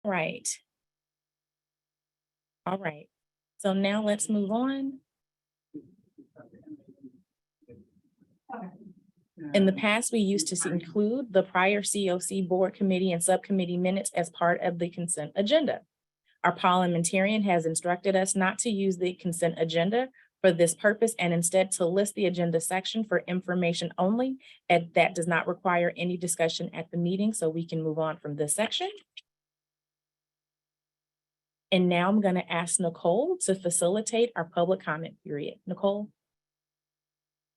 Right. All right. So now let's move on. In the past, we used to include the prior CoC board committee and subcommittee minutes as part of the consent agenda. Our parliamentarian has instructed us not to use the consent agenda for this purpose and instead to list the agenda section for information only, and that does not require any discussion at the meeting, so we can move on from this section. And now I'm going to ask Nicole to facilitate our public comment period. Nicole?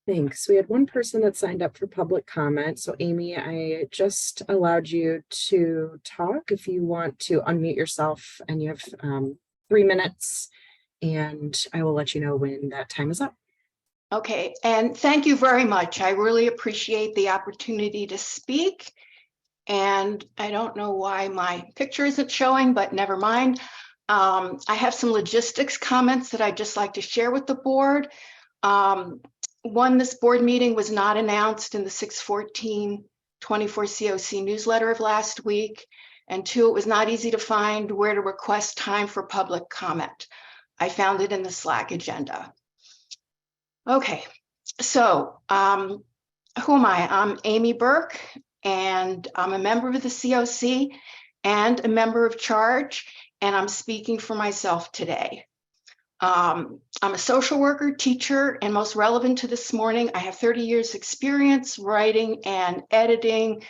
Thanks. We had one person that signed up for public comment. So Amy, I just allowed you to talk. If you want to unmute yourself, and you have 3 minutes, and I will let you know when that time is up. Okay, and thank you very much. I really appreciate the opportunity to speak. And I don't know why my picture isn't showing, but never mind. I have some logistics comments that I'd just like to share with the board. One, this board meeting was not announced in the 6/14/24 CoC newsletter of last week. And two, it was not easy to find where to request time for public comment. I found it in the Slack agenda. Okay, so who am I? I'm Amy Burke, and I'm a member of the CoC and a member of Charge, and I'm speaking for myself today. I'm a social worker, teacher, and most relevant to this morning, I have 30 years experience writing and editing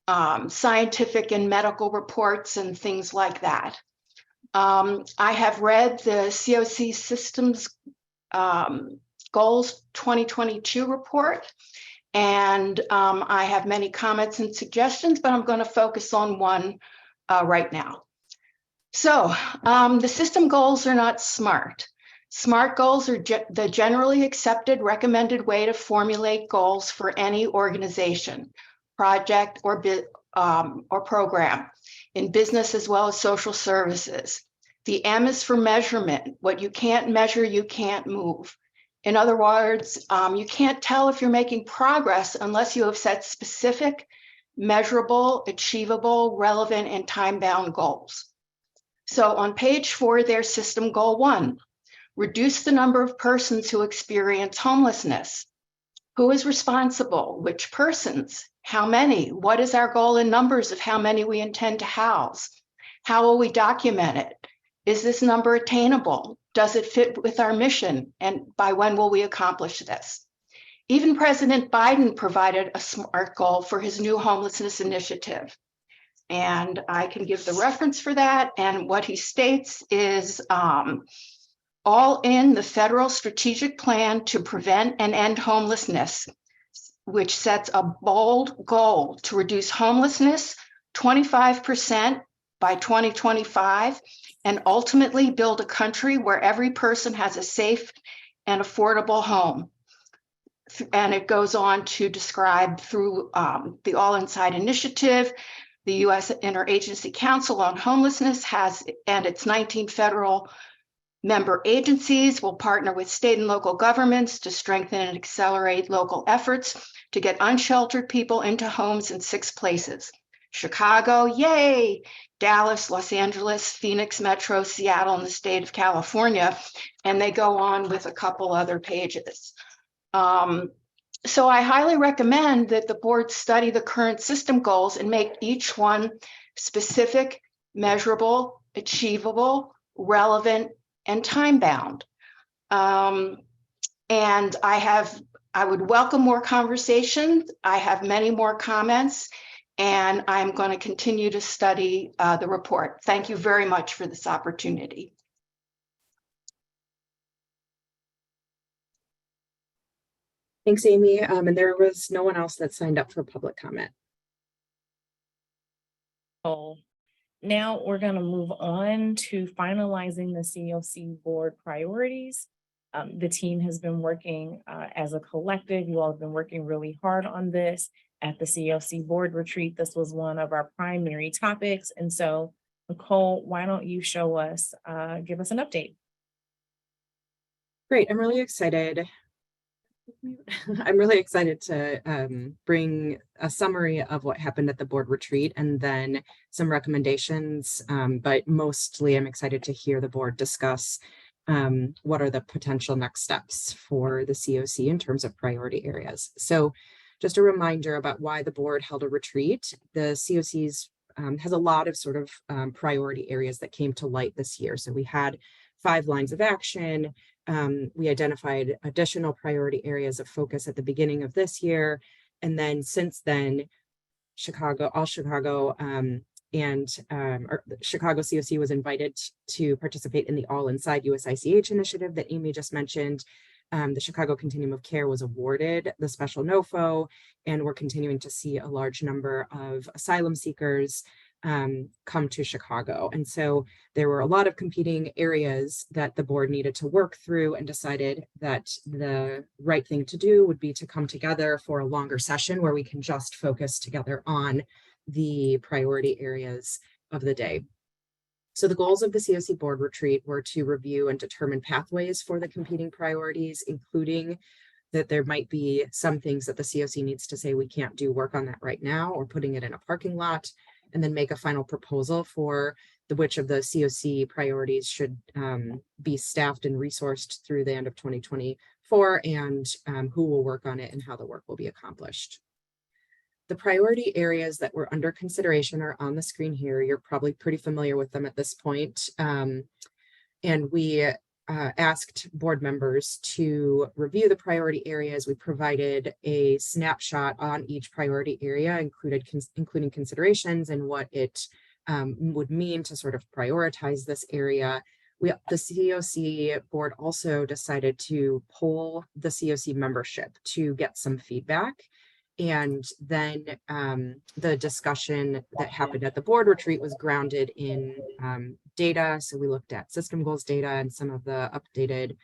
scientific and medical reports and things like that. I have read the CoC Systems Goals 2022 report, and I have many comments and suggestions, but I'm going to focus on one right now. So the system goals are not SMART. SMART goals are the generally accepted recommended way to formulate goals for any organization, project, or program in business as well as social services. The M is for measurement. What you can't measure, you can't move. In other words, you can't tell if you're making progress unless you have set specific, measurable, achievable, relevant, and time-bound goals. So on page 4, there's system goal 1. Reduce the number of persons who experience homelessness. Who is responsible? Which persons? How many? What is our goal in numbers of how many we intend to house? How will we document it? Is this number attainable? Does it fit with our mission? And by when will we accomplish this? Even President Biden provided a SMART goal for his new homelessness initiative. And I can give the reference for that. And what he states is all in the federal strategic plan to prevent and end homelessness, which sets a bold goal to reduce homelessness 25% by 2025, and ultimately build a country where every person has a safe and affordable home. And it goes on to describe through the All Inside Initiative, the U.S. Interagency Council on Homelessness has, and its 19 federal member agencies will partner with state and local governments to strengthen and accelerate local efforts to get unsheltered people into homes in 6 places: Chicago, yay, Dallas, Los Angeles, Phoenix Metro, Seattle, and the state of California. And they go on with a couple other pages. So I highly recommend that the board study the current system goals and make each one specific, measurable, achievable, relevant, and time-bound. And I would welcome more conversations. I have many more comments, and I'm going to continue to study the report. Thank you very much for this opportunity. Thanks, Amy. And there was no one else that signed up for public comment. Oh, now we're going to move on to finalizing the CoC board priorities. The team has been working as a collective. You all have been working really hard on this. At the CoC board retreat, this was one of our primary topics. And so, Nicole, why don't you show us, give us an update? Great, I'm really excited. I'm really excited to bring a summary of what happened at the board retreat and then some recommendations. But mostly I'm excited to hear the board discuss what are the potential next steps for the CoC in terms of priority areas. So just a reminder about why the board held a retreat. The CoC's has a lot of sort of priority areas that came to light this year. So we had 5 lines of action. We identified additional priority areas of focus at the beginning of this year. And then since then, Chicago Chicago CoC was invited to participate in the All Inside USICH initiative that Amy just mentioned. The Chicago Continuum of Care was awarded the special NOFO, and we're continuing to see a large number of asylum seekers come to Chicago. And so there were a lot of competing areas that the board needed to work through, and decided that the right thing to do would be to come together for a longer session where we can just focus together on the priority areas of the day. So the goals of the CoC board retreat were to review and determine pathways for the competing priorities, including that there might be some things that the CoC needs to say we can't do work on that right now, or putting it in a parking lot, and then make a final proposal for which of the CoC priorities should be staffed and resourced through the end of 2024, and who will work on it and how the work will be accomplished. The priority areas that were under consideration are on the screen here. You're probably pretty familiar with them at this point. And we asked board members to review the priority areas. We provided a snapshot on each priority area, including considerations and what it would mean to sort of prioritize this area. The CoC board also decided to poll the CoC membership to get some feedback. And then the discussion that happened at the board retreat was grounded in data. So we looked at system goals data and some of the updated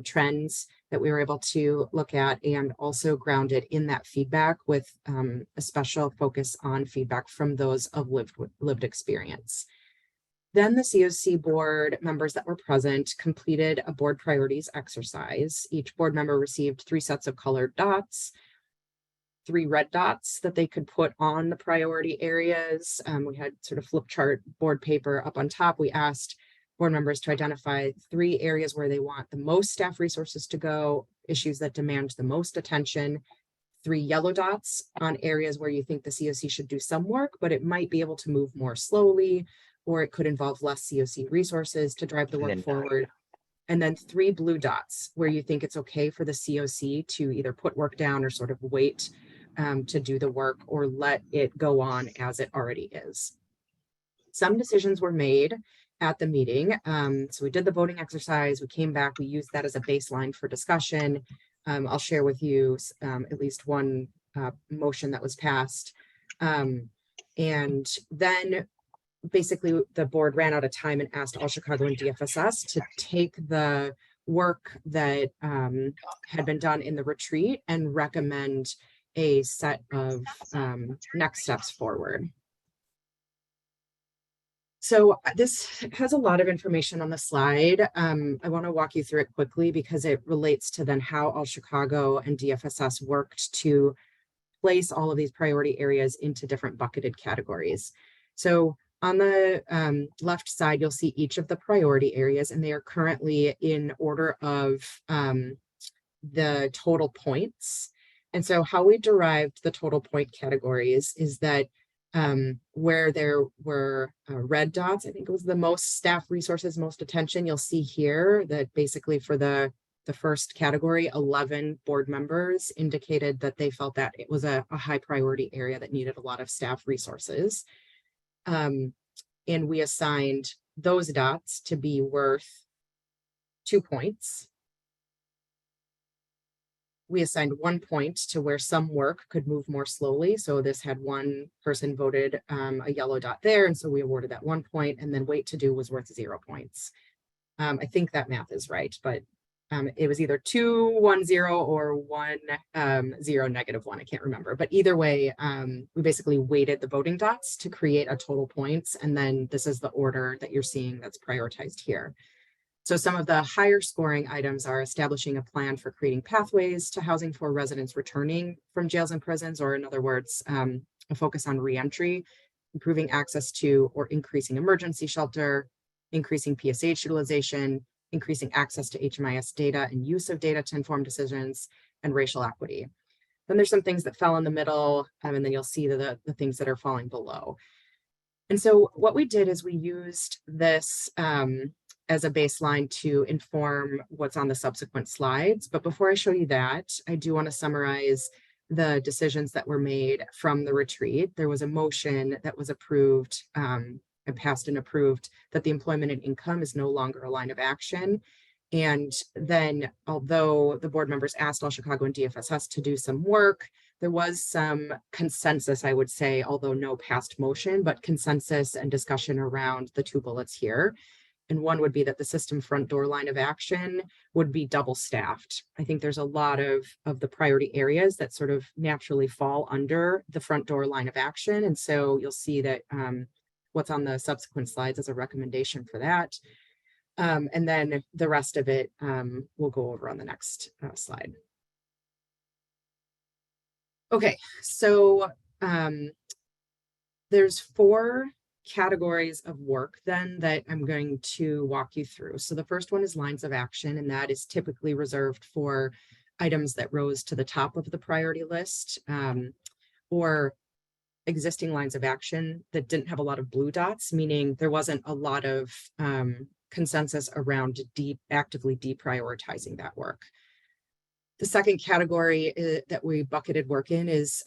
trends that we were able to look at, and also grounded in that feedback with a special focus on feedback from those of lived experience. Then the CoC board members that were present completed a board priorities exercise. Each board member received 3 sets of colored dots, 3 red dots that they could put on the priority areas. We had sort of flip chart board paper up on top. We asked board members to identify 3 areas where they want the most staff resources to go, issues that demand the most attention, 3 yellow dots on areas where you think the CoC should do some work, but it might be able to move more slowly, or it could involve less CoC resources to drive the work forward. And then 3 blue dots where you think it's okay for the CoC to either put work down or sort of wait to do the work, or let it go on as it already is. Some decisions were made at the meeting. So we did the voting exercise, we came back, we used that as a baseline for discussion. I'll share with you at least one motion that was passed. And then basically the board ran out of time and asked All Chicago and DFSS to take the work that had been done in the retreat and recommend a set of next steps forward. So this has a lot of information on the slide. I want to walk you through it quickly because it relates to then how All Chicago and DFSS worked to place all of these priority areas into different bucketed categories. So on the left side, you'll see each of the priority areas, and they are currently in order of the total points. And so how we derived the total point categories is that where there were red dots, I think it was the most staff resources, most attention, you'll see here that basically for the first category, 11 board members indicated that they felt that it was a high priority area that needed a lot of staff resources. And we assigned those dots to be worth 2 points. We assigned 1 point to where some work could move more slowly. So this had one person voted a yellow dot there. And so we awarded that 1 point, and then wait to do was worth 0 points. I think that math is right, but it was either 2, 1, 0 or 1, 0, -1. I can't remember, but either way, we basically weighted the voting dots to create a total points. And then this is the order that you're seeing that's prioritized here. So some of the higher scoring items are establishing a plan for creating pathways to housing for residents returning from jails and prisons, or in other words, a focus on reentry, improving access to or increasing emergency shelter, increasing PSH utilization, increasing access to HMIS data and use of data to inform decisions, and racial equity. Then there's some things that fell in the middle, and then you'll see the things that are falling below. And so what we did is we used this as a baseline to inform what's on the subsequent slides. But before I show you that, I do want to summarize the decisions that were made from the retreat. There was a motion that was approved and passed and approved that the employment and income is no longer a line of action. And then, although the board members asked All Chicago and DFSS to do some work, there was some consensus, I would say, although no past motion, but consensus and discussion around the two bullets here. And one would be that the system front door line of action would be double staffed. I think there's a lot of the priority areas that sort of naturally fall under the front door line of action. And so you'll see that what's on the subsequent slides is a recommendation for that. And then the rest of it we'll go over on the next slide. Okay, so there's 4 categories of work then that I'm going to walk you through. So the first one is lines of action, and that is typically reserved for items that rose to the top of the priority list or existing lines of action that didn't have a lot of blue dots, meaning there wasn't a lot of consensus around actively deprioritizing that work. The second category that we bucketed work in is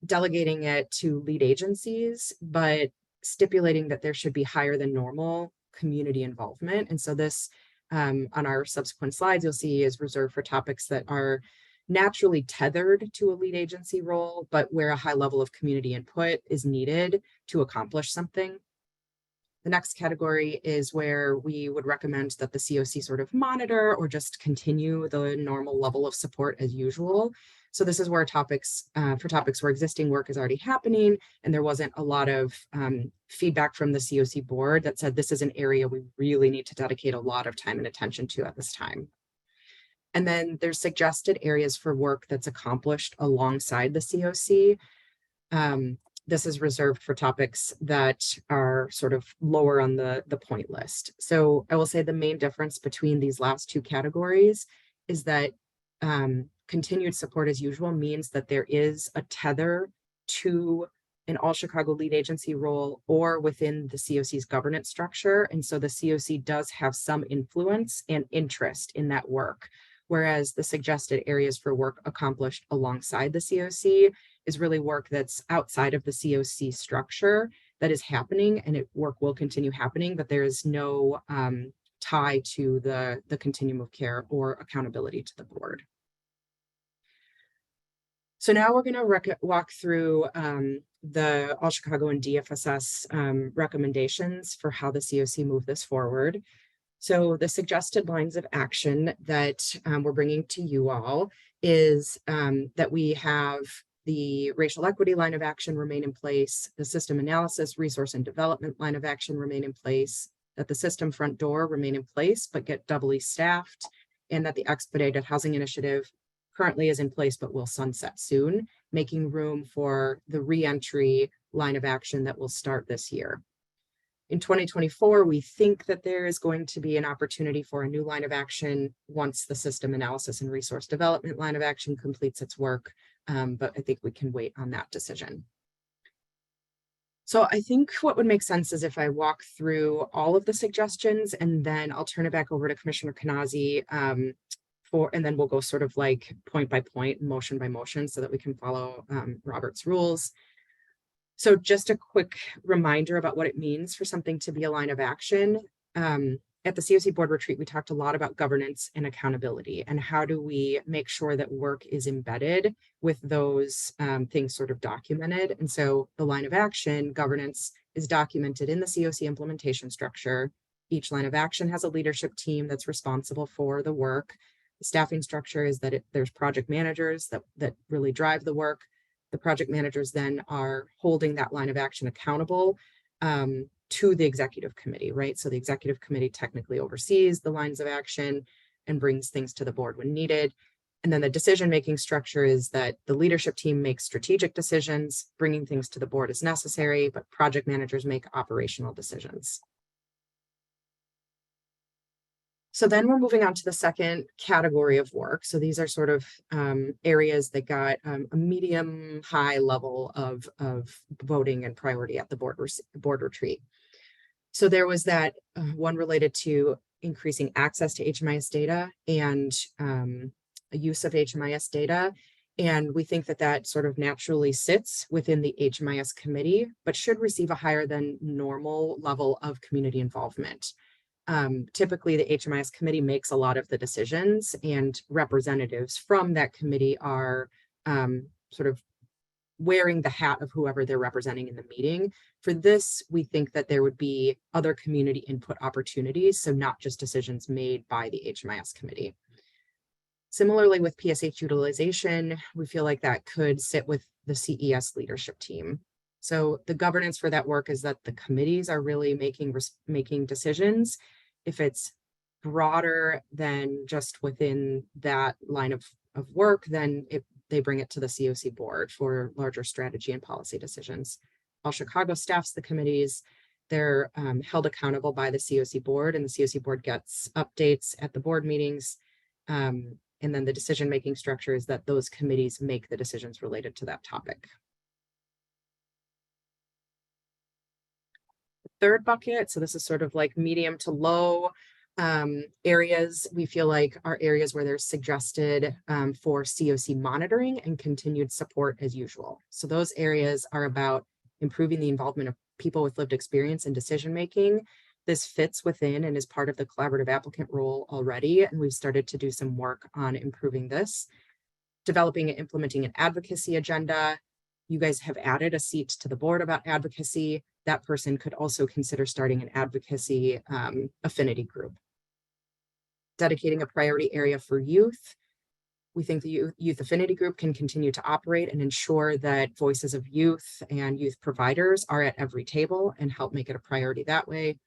delegating it to lead agencies, but stipulating that there should be higher than normal community involvement. And so this, on our subsequent slides, you'll see is reserved for topics that are naturally tethered to a lead agency role, but where a high level of community input is needed to accomplish something. The next category is where we would recommend that the CoC sort of monitor or just continue the normal level of support as usual. So this is where topics, for topics where existing work is already happening and there wasn't a lot of feedback from the CoC board that said this is an area we really need to dedicate a lot of time and attention to at this time. And then there's suggested areas for work that's accomplished alongside the CoC. This is reserved for topics that are sort of lower on the point list. So I will say the main difference between these last 2 categories is that continued support as usual means that there is a tether to an All Chicago lead agency role or within the CoC's governance structure. And so the CoC does have some influence and interest in that work, whereas the suggested areas for work accomplished alongside the CoC is really work that's outside of the CoC structure that is happening, and work will continue happening, but there is no tie to the continuum of care or accountability to the board. So now we're going to walk through the All Chicago and DFSS recommendations for how the CoC move this forward. So the suggested lines of action that we're bringing to you all is that we have the racial equity line of action remain in place, the system analysis, resource and development line of action remain in place, that the system front door remain in place but get doubly staffed, and that the expedited housing initiative currently is in place but will sunset soon, making room for the reentry line of action that will start this year. In 2024, we think that there is going to be an opportunity for a new line of action once the system analysis and resource development line of action completes its work, but I think we can wait on that decision. So I think what would make sense is if I walk through all of the suggestions and then I'll turn it back over to Commissioner Kanazi and then we'll go sort of like point by point, motion by motion, so that we can follow Robert's rules. So just a quick reminder about what it means for something to be a line of action. At the CoC board retreat, we talked a lot about governance and accountability and how do we make sure that work is embedded with those things sort of documented. And so the line of action governance is documented in the CoC implementation structure. Each line of action has a leadership team that's responsible for the work. The staffing structure is that there's project managers that really drive the work. The project managers then are holding that line of action accountable to the executive committee, right? So the executive committee technically oversees the lines of action and brings things to the board when needed. And then the decision-making structure is that the leadership team makes strategic decisions, bringing things to the board as necessary, but project managers make operational decisions. So then we're moving on to the second category of work. So these are sort of areas that got a medium high level of voting and priority at the board retreat. So there was that one related to increasing access to HMIS data and use of HMIS data. And we think that that sort of naturally sits within the HMIS committee, but should receive a higher than normal level of community involvement. Typically, the HMIS committee makes a lot of the decisions, and representatives from that committee are sort of wearing the hat of whoever they're representing in the meeting. For this, we think that there would be other community input opportunities, so not just decisions made by the HMIS committee. Similarly, with PSH utilization, we feel like that could sit with the CES leadership team. So the governance for that work is that the committees are really making decisions. If it's broader than just within that line of work, then they bring it to the CoC board for larger strategy and policy decisions. All Chicago staffs the committees. They're held accountable by the CoC board, and the CoC board gets updates at the board meetings. And then the decision-making structure is that those committees make the decisions related to that topic. Third bucket, so this is sort of like medium to low areas we feel like are areas where there's suggested for CoC monitoring and continued support as usual. So those areas are about improving the involvement of people with lived experience in decision making. This fits within and is part of the collaborative applicant role already, and we've started to do some work on improving this. Developing and implementing an advocacy agenda. You guys have added a seat to the board about advocacy. That person could also consider starting an advocacy affinity group. Dedicating a priority area for youth. We think the youth affinity group can continue to operate and ensure that voices of youth and youth providers are at every table and help make it a priority that way.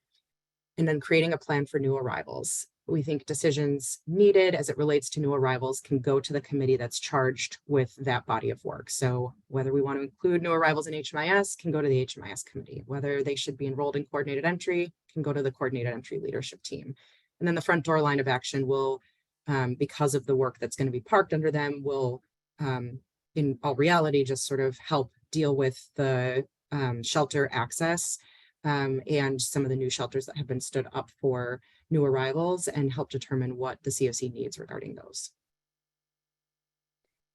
And then creating a plan for new arrivals. We think decisions needed as it relates to new arrivals can go to the committee that's charged with that body of work. So whether we want to include new arrivals in HMIS can go to the HMIS committee. Whether they should be enrolled in coordinated entry can go to the coordinated entry leadership team. And then the front door line of action will, because of the work that's going to be parked under them, will in all reality just sort of help deal with the shelter access and some of the new shelters that have been stood up for new arrivals and help determine what the CoC needs regarding those.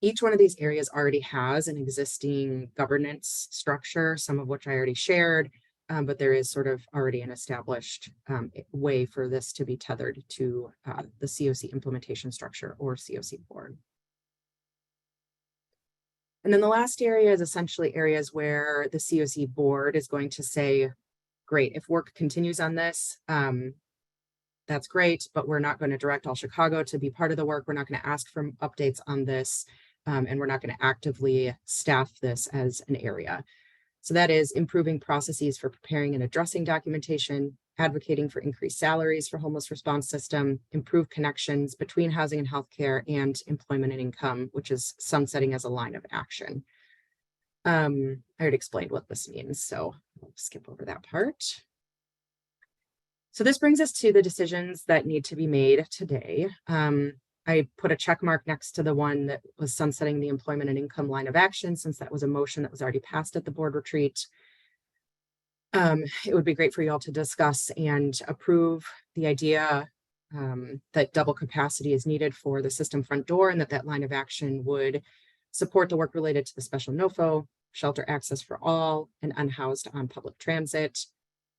Each one of these areas already has an existing governance structure, some of which I already shared, but there is sort of already an established way for this to be tethered to the CoC implementation structure or CoC board. And then the last area is essentially areas where the CoC board is going to say, great, if work continues on this, that's great, but we're not going to direct All Chicago to be part of the work. We're not going to ask for updates on this, and we're not going to actively staff this as an area. So that is improving processes for preparing and addressing documentation, advocating for increased salaries for homeless response system, improve connections between housing and healthcare, and employment and income, which is sunsetting as a line of action. I already explained what this means, so I'll skip over that part. So this brings us to the decisions that need to be made today. I put a check mark next to the one that was sunsetting the employment and income line of action, since that was a motion that was already passed at the board retreat. It would be great for you all to discuss and approve the idea that double capacity is needed for the system front door, and that line of action would support the work related to the special NOFO, shelter access for all, and unhoused on public transit.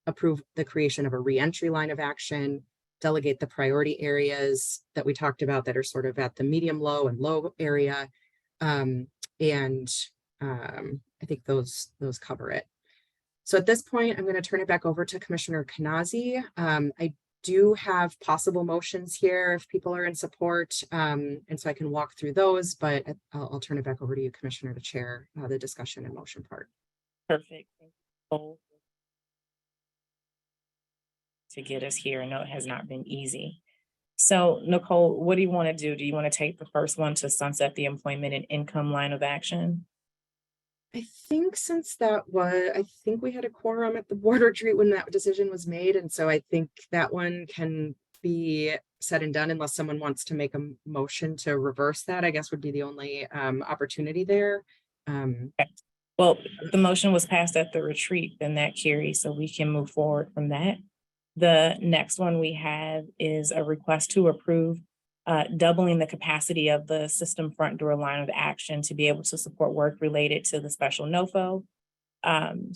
Approve the creation of a reentry line of action, delegate the priority areas that we talked about that are sort of at the medium, low, and low area. I think those cover it. So at this point, I'm going to turn it back over to Commissioner Kanazi. I do have possible motions here if people are in support, and so I can walk through those, but I'll turn it back over to you, Commissioner, to chair the discussion and motion part. Perfect. Thank you. to get us here. I know it has not been easy. So Nicole, what do you want to do? Do you want to take the first one to sunset the employment and income line of action? I think since I think we had a quorum at the board retreat when that decision was made. And so I think that one can be said and done unless someone wants to make a motion to reverse that, I guess would be the only opportunity there. Well, the motion was passed at the retreat, then that carries, so we can move forward from that. The next one we have is a request to approve doubling the capacity of the system front door line of action to be able to support work related to the special NOFO,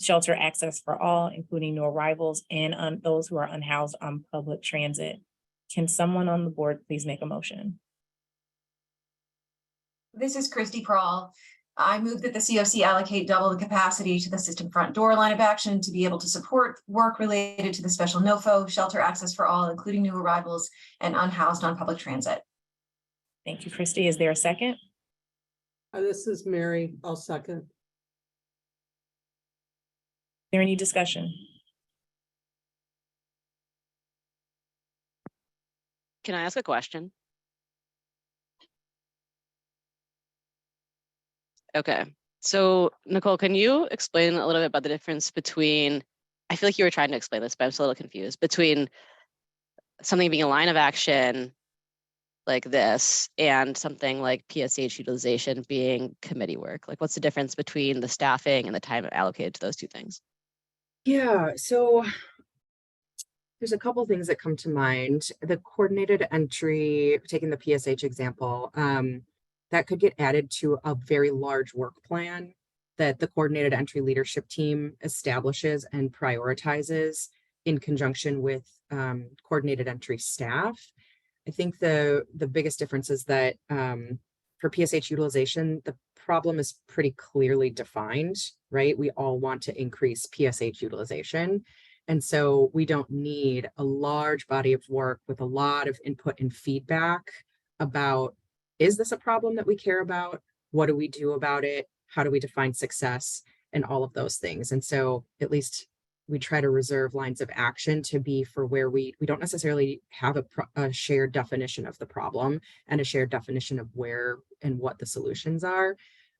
shelter access for all, including new arrivals and those who are unhoused on public transit. Can someone on the board please make a motion? This is Christy Prawl. I move that the CoC allocate double the capacity to the system front door line of action to be able to support work related to the special NOFO, shelter access for all, including new arrivals and unhoused on public transit. Thank you, Christy. Is there a second? This is Mary. I'll second. Is there any discussion? Can I ask a question? Okay, so Nicole, can you explain a little bit about the difference between, I feel like you were trying to explain this, but I'm still a little confused, between something being a line of action like this and something like PSH utilization being committee work? Like, what's the difference between the staffing and the time allocated to those two things? Yeah, so there's a couple things that come to mind. The coordinated entry, taking the PSH example, that could get added to a very large work plan that the coordinated entry leadership team establishes and prioritizes in conjunction with coordinated entry staff. I think the biggest difference is that for PSH utilization, the problem is pretty clearly defined, right? We all want to increase PSH utilization. And so we don't need a large body of work with a lot of input and feedback about, is this a problem that we care about? What do we do about it? How do we define success? And all of those things. And so at least we try to reserve lines of action to be for where we don't necessarily have a shared definition of the problem and a shared definition of where and what the solutions are.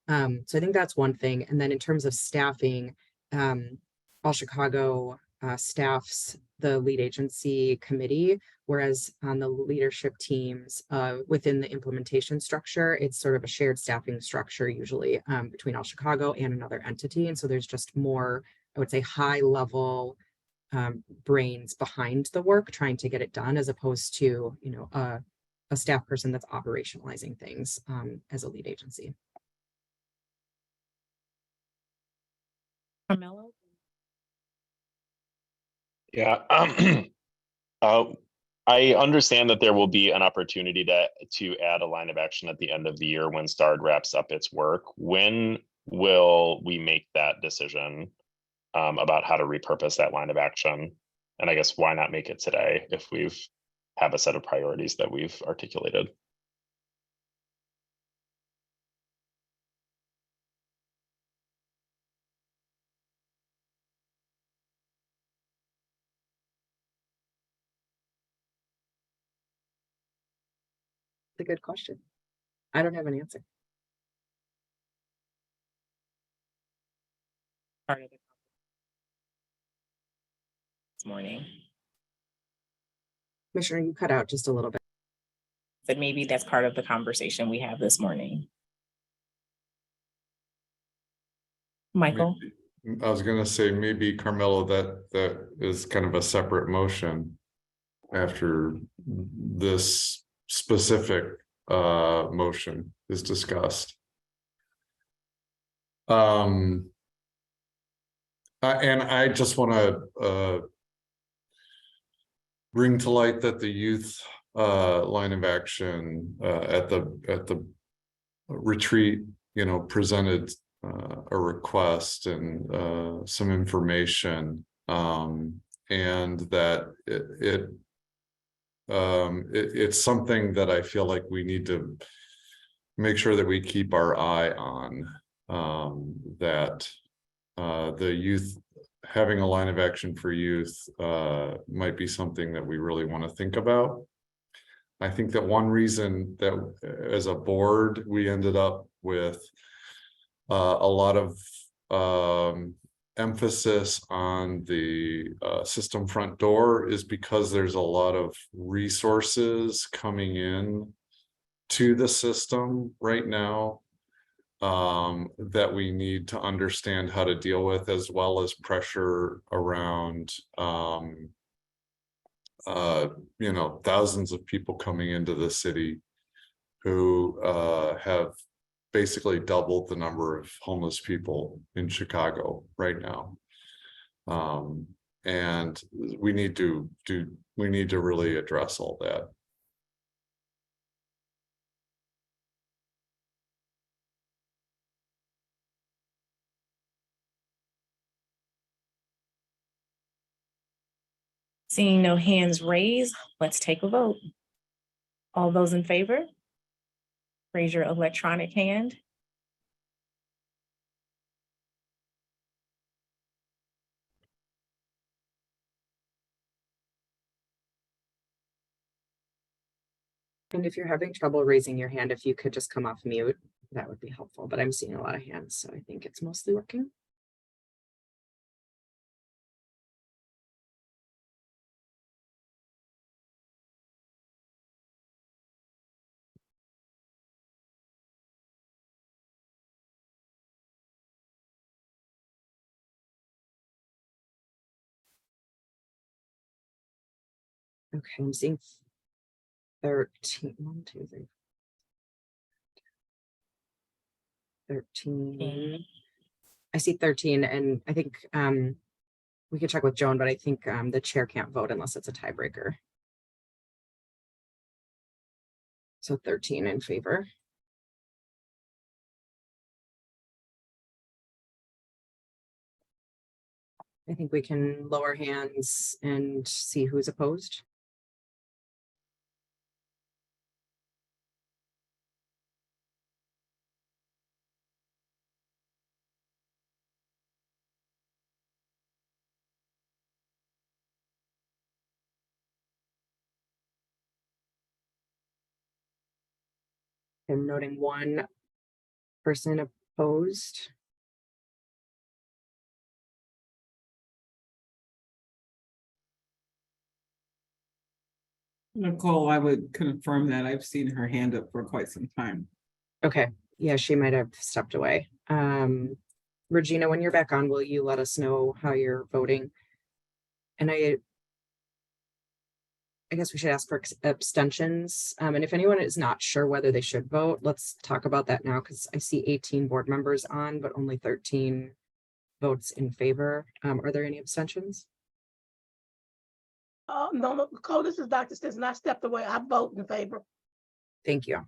So I think that's one thing. And then in terms of staffing, All Chicago staffs the lead agency committee, whereas on the leadership teams within the implementation structure, it's sort of a shared staffing structure usually between All Chicago and another entity. And so there's just more, I would say, high level brains behind the work trying to get it done, as opposed to, you know, a staff person that's operationalizing things as a lead agency. Carmelo? Yeah, I understand that there will be an opportunity to add a line of action at the end of the year when STARD wraps up its work. When will we make that decision about how to repurpose that line of action? And I guess why not make it today if we've have a set of priorities that we've articulated? A good question. I don't have an answer. Part of it this morning. Commissioner, you cut out just a little bit. But maybe that's part of the conversation we have this morning. Michael? I was going to say maybe, Carmelo, that is kind of a separate motion after this specific motion is discussed. And I just want to bring to light that the youth line of action at the retreat, you know, presented a request and some information, and that it's something that I feel like we need to make sure that we keep our eye on, that the youth having a line of action for youth might be something that we really want to think about. I think that one reason that as a board, we ended up with a lot of emphasis on the system front door is because there's a lot of resources coming in to the system right now that we need to understand how to deal with, as well as pressure around you know, thousands of people coming into the city who have basically doubled the number of homeless people in Chicago right now. And we need to really address all that. Seeing no hands raised, let's take a vote. All those in favor? Raise your electronic hand. And if you're having trouble raising your hand, if you could just come off mute, that would be helpful. But I'm seeing a lot of hands, so I think it's mostly working. Okay, I'm seeing 13, 1, 2, 3, 13. I see 13, and I think we could check with Joan, but I think the chair can't vote unless it's a tiebreaker. So 13 in favor. I think we can lower hands and see who's opposed. I'm noting one person opposed. Nicole, I would confirm that. I've seen her hand up for quite some time. Okay, yeah, she might have stepped away. Regina, when you're back on, will you let us know how you're voting? And I guess we should ask for abstentions. And if anyone is not sure whether they should vote, let's talk about that now, because I see 18 board members on, but only 13 votes in favor. Are there any abstentions? No, Nicole, this is Dr. Stinson. I stepped away. I vote in favor. Thank you.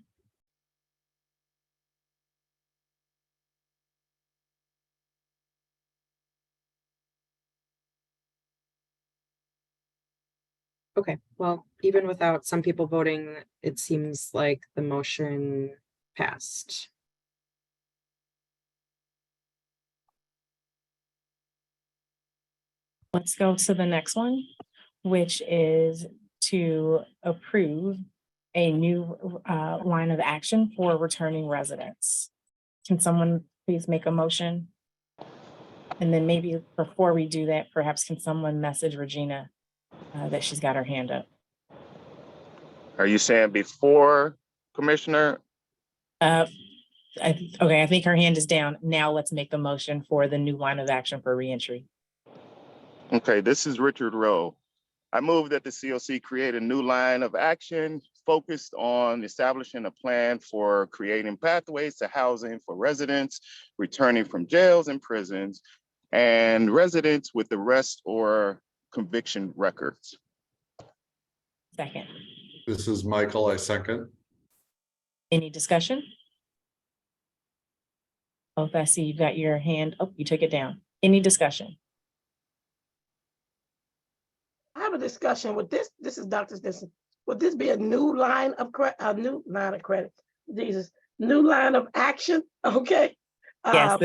Okay, well, even without some people voting, it seems like the motion passed. Let's go to the next one, which is to approve a new line of action for returning residents. Can someone please make a motion? And then maybe before we do that, perhaps can someone message Regina that she's got her hand up? Are you saying before, Commissioner? Okay, I think her hand is down. Now let's make a motion for the new line of action for reentry. Okay, this is Richard Rowe. I move that the CoC create a new line of action focused on establishing a plan for creating pathways to housing for residents returning from jails and prisons and residents with arrest or conviction records. Second. This is Michael, I second. Any discussion? Oh, I see you've got your hand. Oh, you took it down. Any discussion? I have a discussion with this. This is Dr. Stinson. Would this be a new line of credit? Jesus, new line of action? Okay. Yes,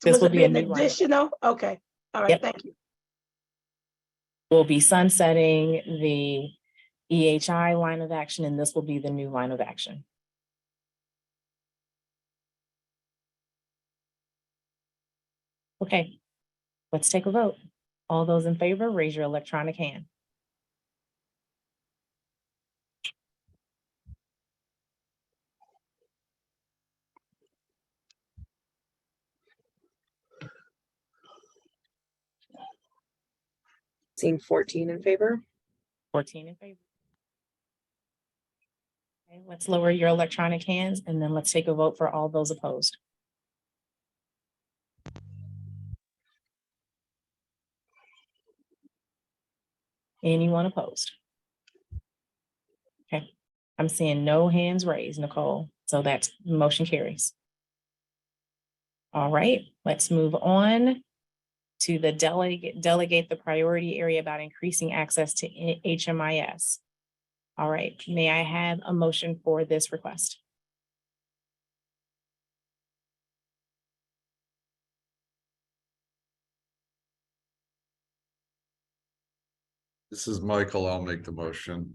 this will be a new line. Additional. Okay. All right. Yep. Thank you. We'll be sunsetting the EHI line of action, and this will be the new line of action. Okay, let's take a vote. All those in favor, raise your electronic hand. Seeing 14 in favor. 14 in favor. Okay, let's lower your electronic hands and then let's take a vote for all those opposed. Anyone opposed? Okay, I'm seeing no hands raised, Nicole, so that motion carries. All right, let's move on to the delegate the priority area about increasing access to HMIS. All right, may I have a motion for this request? This is Michael. I'll make the motion.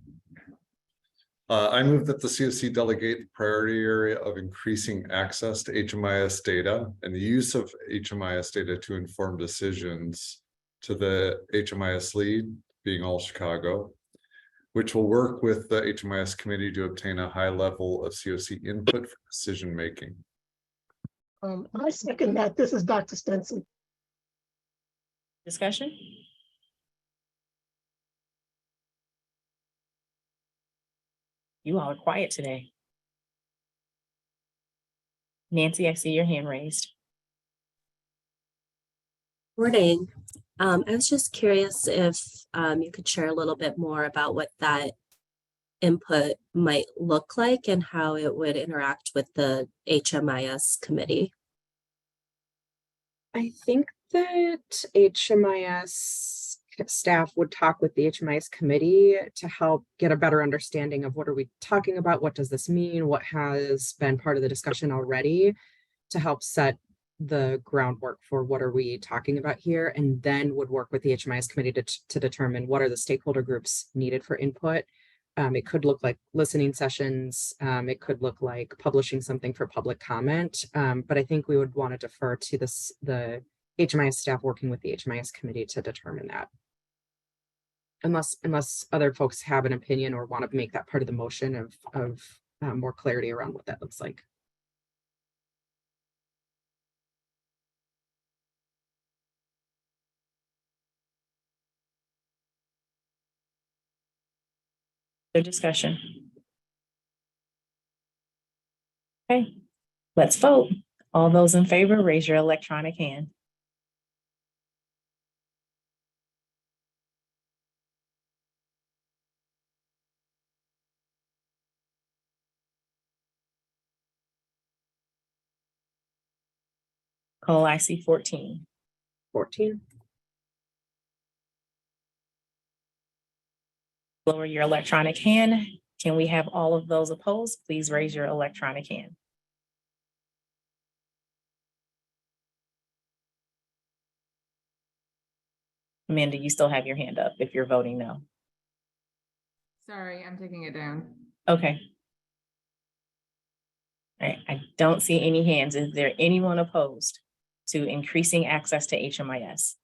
I move that the CoC delegate the priority area of increasing access to HMIS data and the use of HMIS data to inform decisions to the HMIS lead, being All Chicago, which will work with the HMIS committee to obtain a high level of CoC input for decision making. I second that. This is Dr. Stinson. Discussion? You all are quiet today. Nancy, I see your hand raised. Morning. I was just curious if you could share a little bit more about what that input might look like and how it would interact with the HMIS committee. I think that HMIS staff would talk with the HMIS committee to help get a better understanding of what are we talking about? What does this mean? What has been part of the discussion already to help set the groundwork for what are we talking about here, and then would work with the HMIS committee to determine what are the stakeholder groups needed for input. It could look like listening sessions. It could look like publishing something for public comment. But I think we would want to defer to the HMIS staff working with the HMIS committee to determine that. Unless other folks have an opinion or want to make that part of the motion of more clarity around what that looks like. The discussion. Okay, let's vote. All those in favor, raise your electronic hand. Cole, I see 14. 14. Lower your electronic hand. Can we have all of those opposed? Please raise your electronic hand. Amanda, you still have your hand up if you're voting no. Sorry, I'm taking it down. Okay. All right, I don't see any hands. Is there anyone opposed to increasing access to HMIS?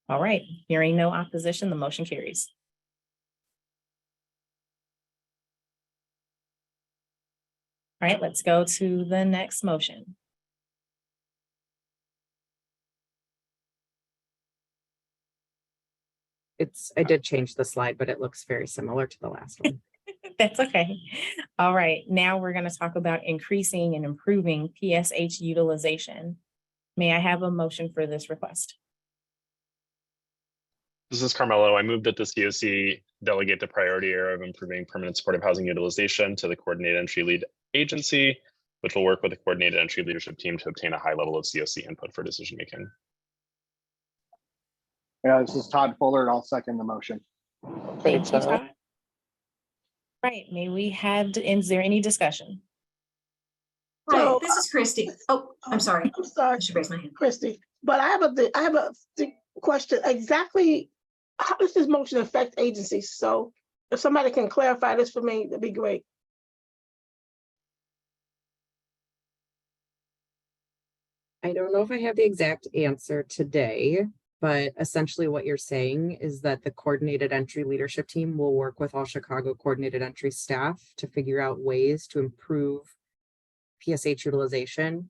All right, hearing no opposition, the motion carries. All right, let's go to the next motion. I did change the slide, but it looks very similar to the last one. That's okay. All right, now we're going to talk about increasing and improving PSH utilization. May I have a motion for this request? This is Carmelo. I move that the CoC delegate the priority area of improving permanent supportive housing utilization to the coordinated entry lead agency, which will work with the coordinated entry leadership team to obtain a high level of CoC input for decision making. Yeah, this is Todd Fuller, and I'll second the motion. Thank you, Todd. All right, may we have, is there any discussion? Hi, So, this is Christy. Oh, I'm sorry. I'm sorry, I should raise my hand. Christy, but I have a question. Exactly, how does this motion affect agencies? So if somebody can clarify this for me, that'd be great. I don't know if I have the exact answer today, but essentially what you're saying is that the coordinated entry leadership team will work with all Chicago coordinated entry staff to figure out ways to improve PSH utilization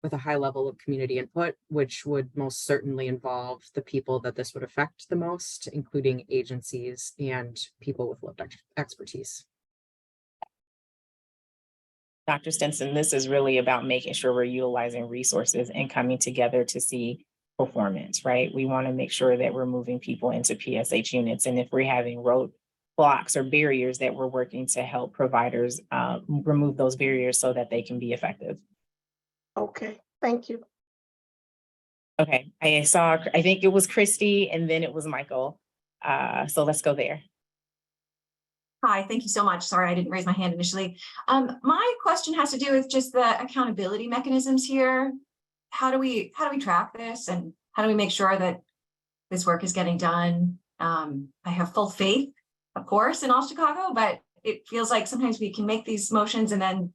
with a high level of community input, which would most certainly involve the people that this would affect the most, including agencies and people with lived expertise. Dr. Stinson, this is really about making sure we're utilizing resources and coming together to see performance, right? We want to make sure that we're moving people into PSH units. And if we're having roadblocks or barriers, that we're working to help providers remove those barriers so that they can be effective. Okay, thank you. Okay, I think it was Christy and then it was Michael. So let's go there. Hi, thank you so much. Sorry, I didn't raise my hand initially. My question has to do with just the accountability mechanisms here. How do we track this, and how do we make sure that this work is getting done? I have full faith, of course, in All Chicago, but it feels like sometimes we can make these motions and then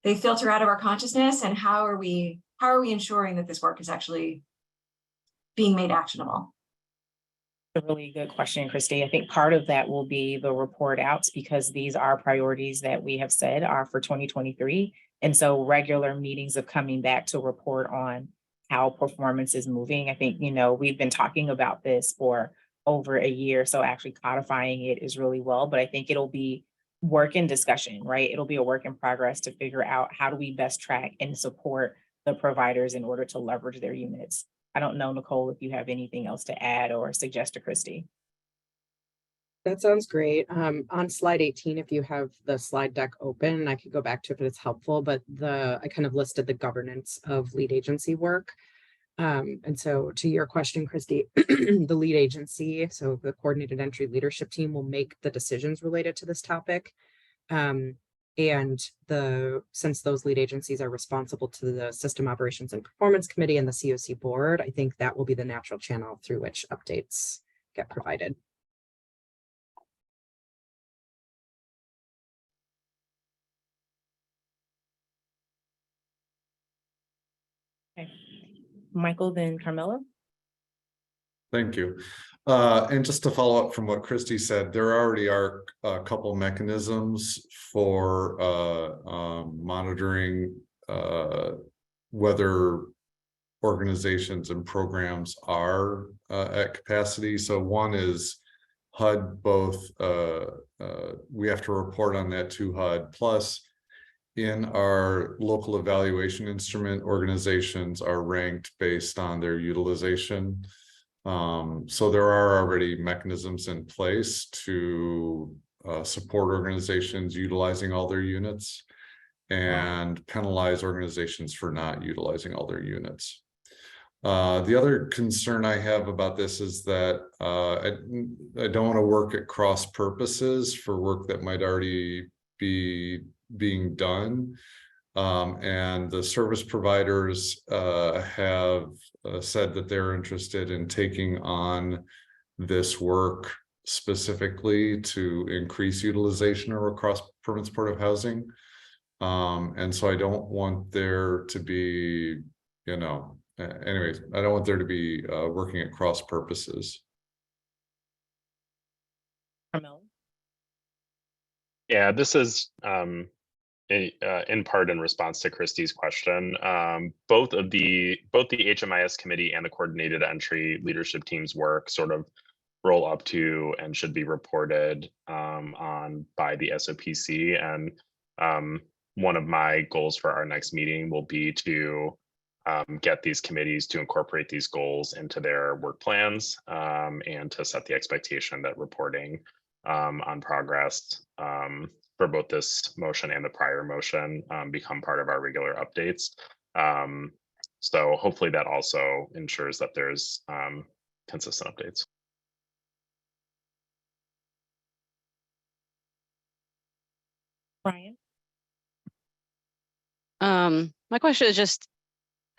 they filter out of our consciousness. And how are we ensuring that this work is actually being made actionable? A really good question, Christy. I think part of that will be the report outs, because these are priorities that we have said are for 2023. And so regular meetings of coming back to report on how performance is moving. I think, we've been talking about this for over a year. So actually codifying it is really well, but I think it'll be work in discussion, right? It'll be a work in progress to figure out how do we best track and support the providers in order to leverage their units. I don't know, Nicole, if you have anything else to add or suggest to Christy. That sounds great. On slide 18, if you have the slide deck open, I could go back to it if it's helpful, but I kind of listed the governance of lead agency work. And so to your question, Christy, the lead agency, so the coordinated entry leadership team, will make the decisions related to this topic. And since those lead agencies are responsible to the System Operations and Performance Committee and the CoC board, I think that will be the natural channel through which updates get provided. Okay. Michael, then Carmela. Thank you. And just to follow up from what Christy said, there already are a couple mechanisms for monitoring whether organizations and programs are at capacity. So one is HUD, both we have to report on that to HUD, plus in our local evaluation instrument, organizations are ranked based on their utilization. So there are already mechanisms in place to support organizations utilizing all their units and penalize organizations for not utilizing all their units. The other concern I have about this is that I don't want to work at cross purposes for work that might already be being done. And the service providers have said that they're interested in taking on this work specifically to increase utilization of cross-permanent supportive housing. And so I don't want there to be, anyways, I don't want there to be working at cross purposes. Carmela. Yeah, this is in part in response to Christy's question. Both the HMIS committee and the coordinated entry leadership team's work sort of roll up to and should be reported on by the SOPC. And one of my goals for our next meeting will be to get these committees to incorporate these goals into their work plans and to set the expectation that reporting on progress for both this motion and the prior motion become part of our regular updates. So hopefully that also ensures that there's consistent updates. Brian. My question is just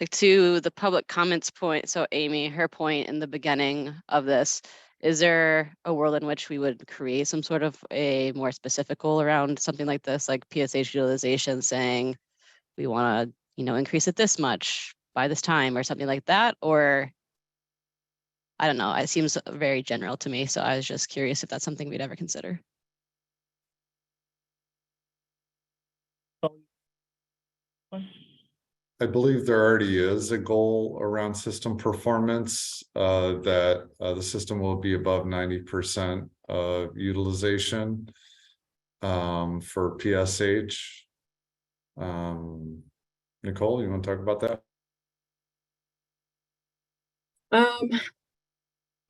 like to the public comments point. So Amy, her point in the beginning of this, is there a world in which we would create some sort of a more specific goal around something like this, like PSH utilization, saying we want to, increase it this much by this time or something like that? Or I don't know, it seems very general to me. So I was just curious if that's something we'd ever consider. I believe there already is a goal around system performance, that the system will be above 90% of utilization for PSH. Nicole, you want to talk about that?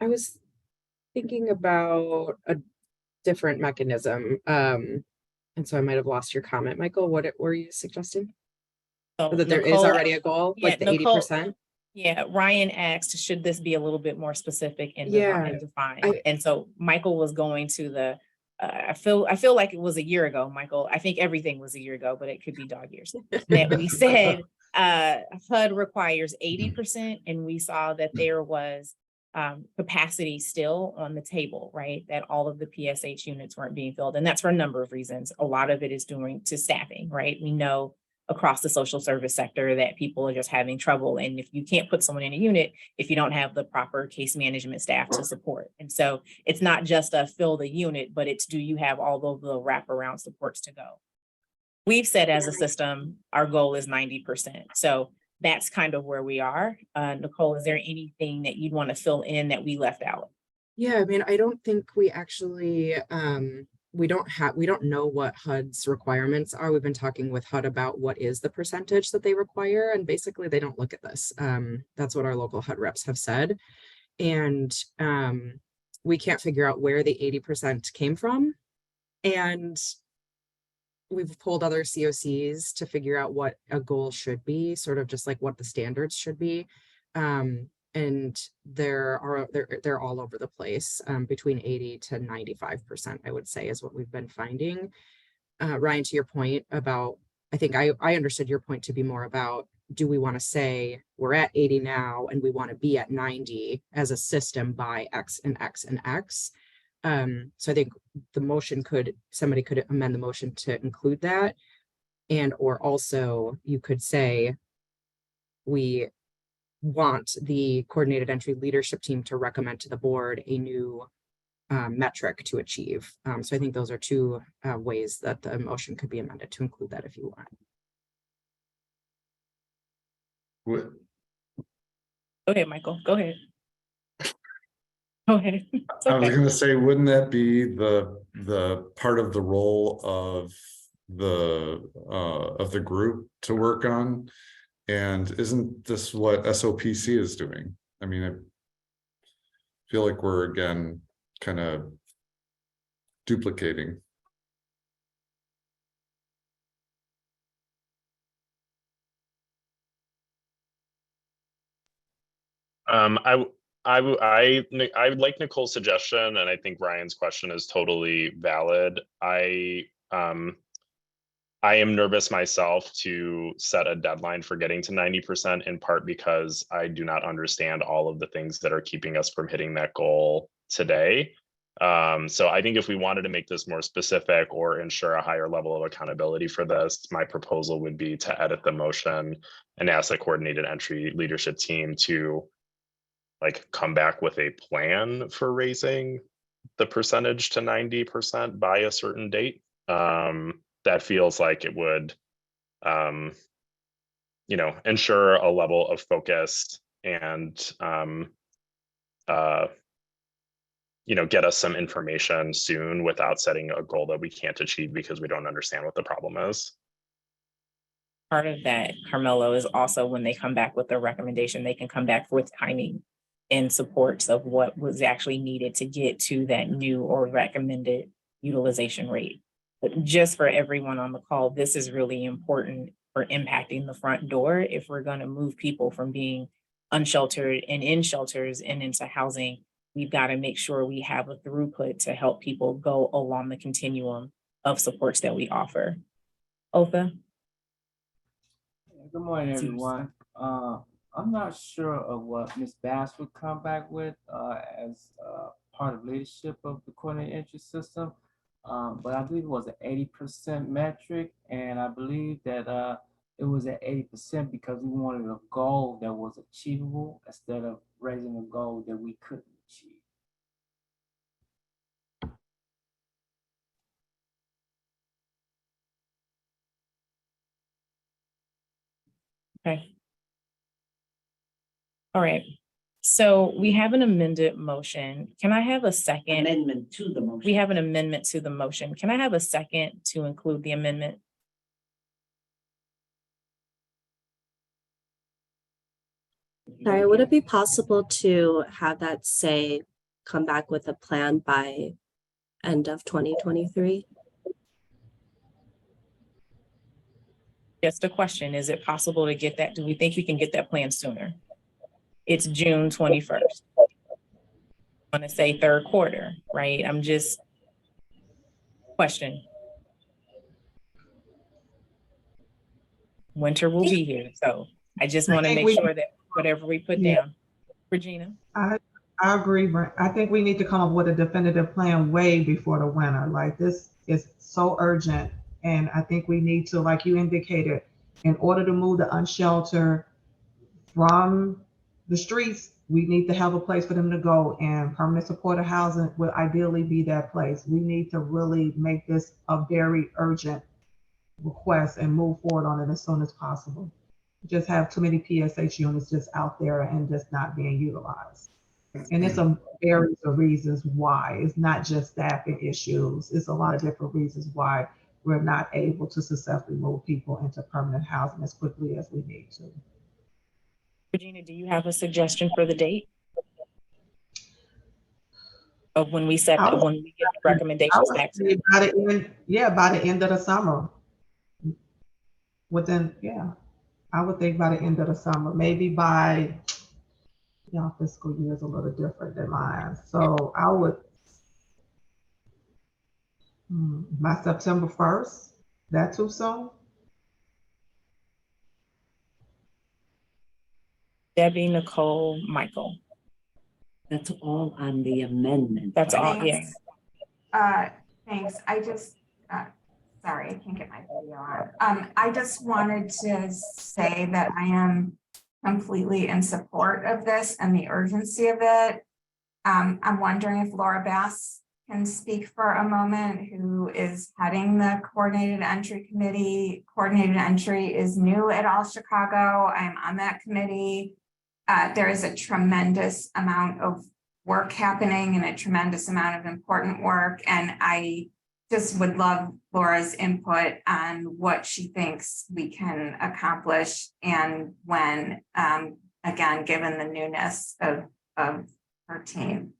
I was thinking about a different mechanism. And so I might have lost your comment. Michael, what were you suggesting? So That there is Nicole- already a goal, Yeah, like the Nicole- 80%? Yeah, Ryan asked, should this be a little bit more specific and Yeah, defined? And so Michael was going to the, I feel like it was a year ago, Michael. I think everything was a year ago, but it could be dog years. That we said HUD requires 80%, and we saw that there was capacity still on the table, right? That all of the PSH units weren't being filled. And that's for a number of reasons. A lot of it is due to staffing, right? We know across the social service sector that people are just having trouble. And if you can't put someone in a unit, if you don't have the proper case management staff to support. And so it's not just a fill the unit, but it's, do you have all of the wraparound supports to go? We've said as a system, our goal is 90%. So that's kind of where we are. Nicole, is there anything that you'd want to fill in that we left out? Yeah, I mean, I don't think we actually, we don't know what HUD's requirements are. We've been talking with HUD about what is the percentage that they require, and basically they don't look at this. That's what our local HUD reps have said. And we can't figure out where the 80% came from. And we've pulled other COCs to figure out what a goal should be, sort of just like what the standards should be. And they're all over the place, between 80 to 95%, I would say, is what we've been finding. Ryan, to your point about, I think I understood your point to be more about, do we want to say we're at 80 now and we want to be at 90 as a system by X and X and X? So I think the motion somebody could amend the motion to include that. And, or also you could say, we want the coordinated entry leadership team to recommend to the board a new metric to achieve. So I think those are two ways that the motion could be amended to include that if you want. What, Go ahead, Michael. Go ahead. Go ahead. It's I was okay. going to say, wouldn't that be the part of the role of the group to work on? And isn't this what SOPC is doing? I mean, I feel like we're again kind of duplicating. I would like Nicole's suggestion, and I think Ryan's question is totally valid. I am nervous myself to set a deadline for getting to 90%, in part because I do not understand all of the things that are keeping us from hitting that goal today. So I think if we wanted to make this more specific or ensure a higher level of accountability for this, my proposal would be to edit the motion and ask the coordinated entry leadership team to come back with a plan for raising the percentage to 90% by a certain date. That feels like it would, ensure a level of focus and, get us some information soon without setting a goal that we can't achieve because we don't understand what the problem is. Part of that, Carmelo, is also when they come back with their recommendation, they can come back with timing and supports of what was actually needed to get to that new or recommended utilization rate. But just for everyone on the call, this is really important for impacting the front door if we're going to move people from being unsheltered and in shelters and into housing. We've got to make sure we have a throughput to help people go along the continuum of supports that we offer. Otha? Good morning, Seems- everyone. I'm not sure of what Ms. Bass would come back with as part of leadership of the coordinated entry system. But I believe it was an 80% metric, and I believe that it was at 80% because we wanted a goal that was achievable instead of raising a goal that we couldn't achieve. Okay. All right. So we have an amended motion. Can I have a second? Amendment to the motion. We have an amendment to the motion. Can I have a second to include the amendment? Sorry, would it be possible to have that say, come back with a plan by end of 2023? Just a question. Is it possible to get that? Do we think we can get that plan sooner? It's June 21st. I want to say third quarter, right? I'm just question. Winter will be here, so I just want to make sure that whatever we put down. Regina? I agree, Brent. I think we need to come up with a definitive plan way before the winter. Like, this is so urgent. And I think we need to, like you indicated, in order to move the unsheltered from the streets, we need to have a place for them to go, and permanent supportive housing would ideally be that place. We need to really make this a very urgent request and move forward on it as soon as possible. We just have too many PSH units just out there and just not being utilized. And it's a variety of reasons why. It's not just staffing issues. It's a lot of different reasons why we're not able to successfully move people into permanent housing as quickly as we need to. Regina, do you have a suggestion for the date? Of when we set, when we get the recommendations back to you? By the end of the summer. Within, I would think by the end of the summer, maybe by, y'all fiscal year is a little different than mine. So I would, by September 1st, that too soon? Debbie, Nicole, Michael. That's all on the amendment. That's all, yes. Thanks. I just, sorry, I can't get my video on. I just wanted to say that I am completely in support of this and the urgency of it. I'm wondering if Laura Bass can speak for a moment, who is heading the Coordinated Entry Committee. Coordinated Entry is new at All Chicago. I'm on that committee. There is a tremendous amount of work happening and a tremendous amount of important work. And I just would love Laura's input on what she thinks we can accomplish and when, again, given the newness of her team.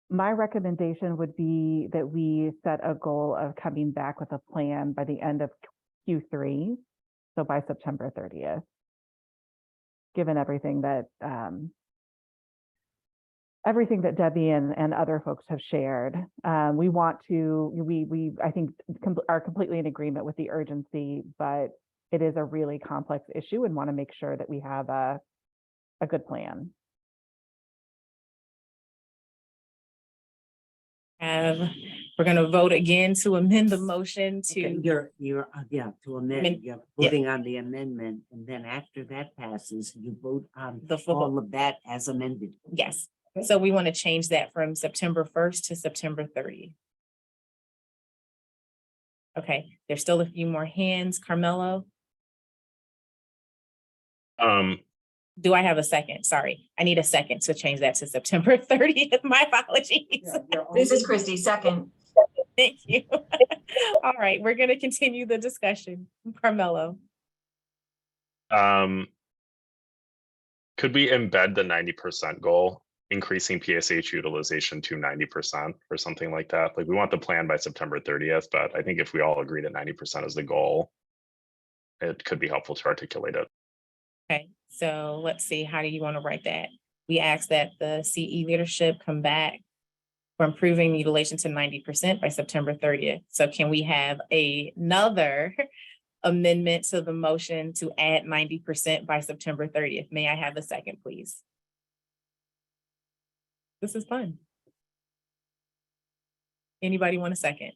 My recommendation would be that we set a goal of coming back with a plan by the end of Q3, so by September 30th. Given everything that Debbie and other folks have shared, we want to, I think are completely in agreement with the urgency, but it is a really complex issue and want to make sure that we have a good plan. We're going to vote again to amend the motion to. Okay, you're to amend. You're voting on the amendment, and then after that passes, you vote on all of that as amended. Yes. So we want to change that from September 1st to September 30th. Okay, there's still a few more hands. Carmelo? Do I have a second? Sorry, I need a second to change that to September 30th. My apologies. This is Christy, second. Thank you. All right, we're going to continue the discussion. Carmelo. Could we embed the 90% goal, increasing PSH utilization to 90% or something like that? Like, we want the plan by September 30th, but I think if we all agree that 90% is the goal, it could be helpful to articulate it. Okay, so let's see, how do you want to write that? We ask that the CE leadership come back for improving mutilation to 90% by September 30th. So can we have another amendment to the motion to add 90% by September 30th? May I have a second, please? This is fun. Anybody want a second?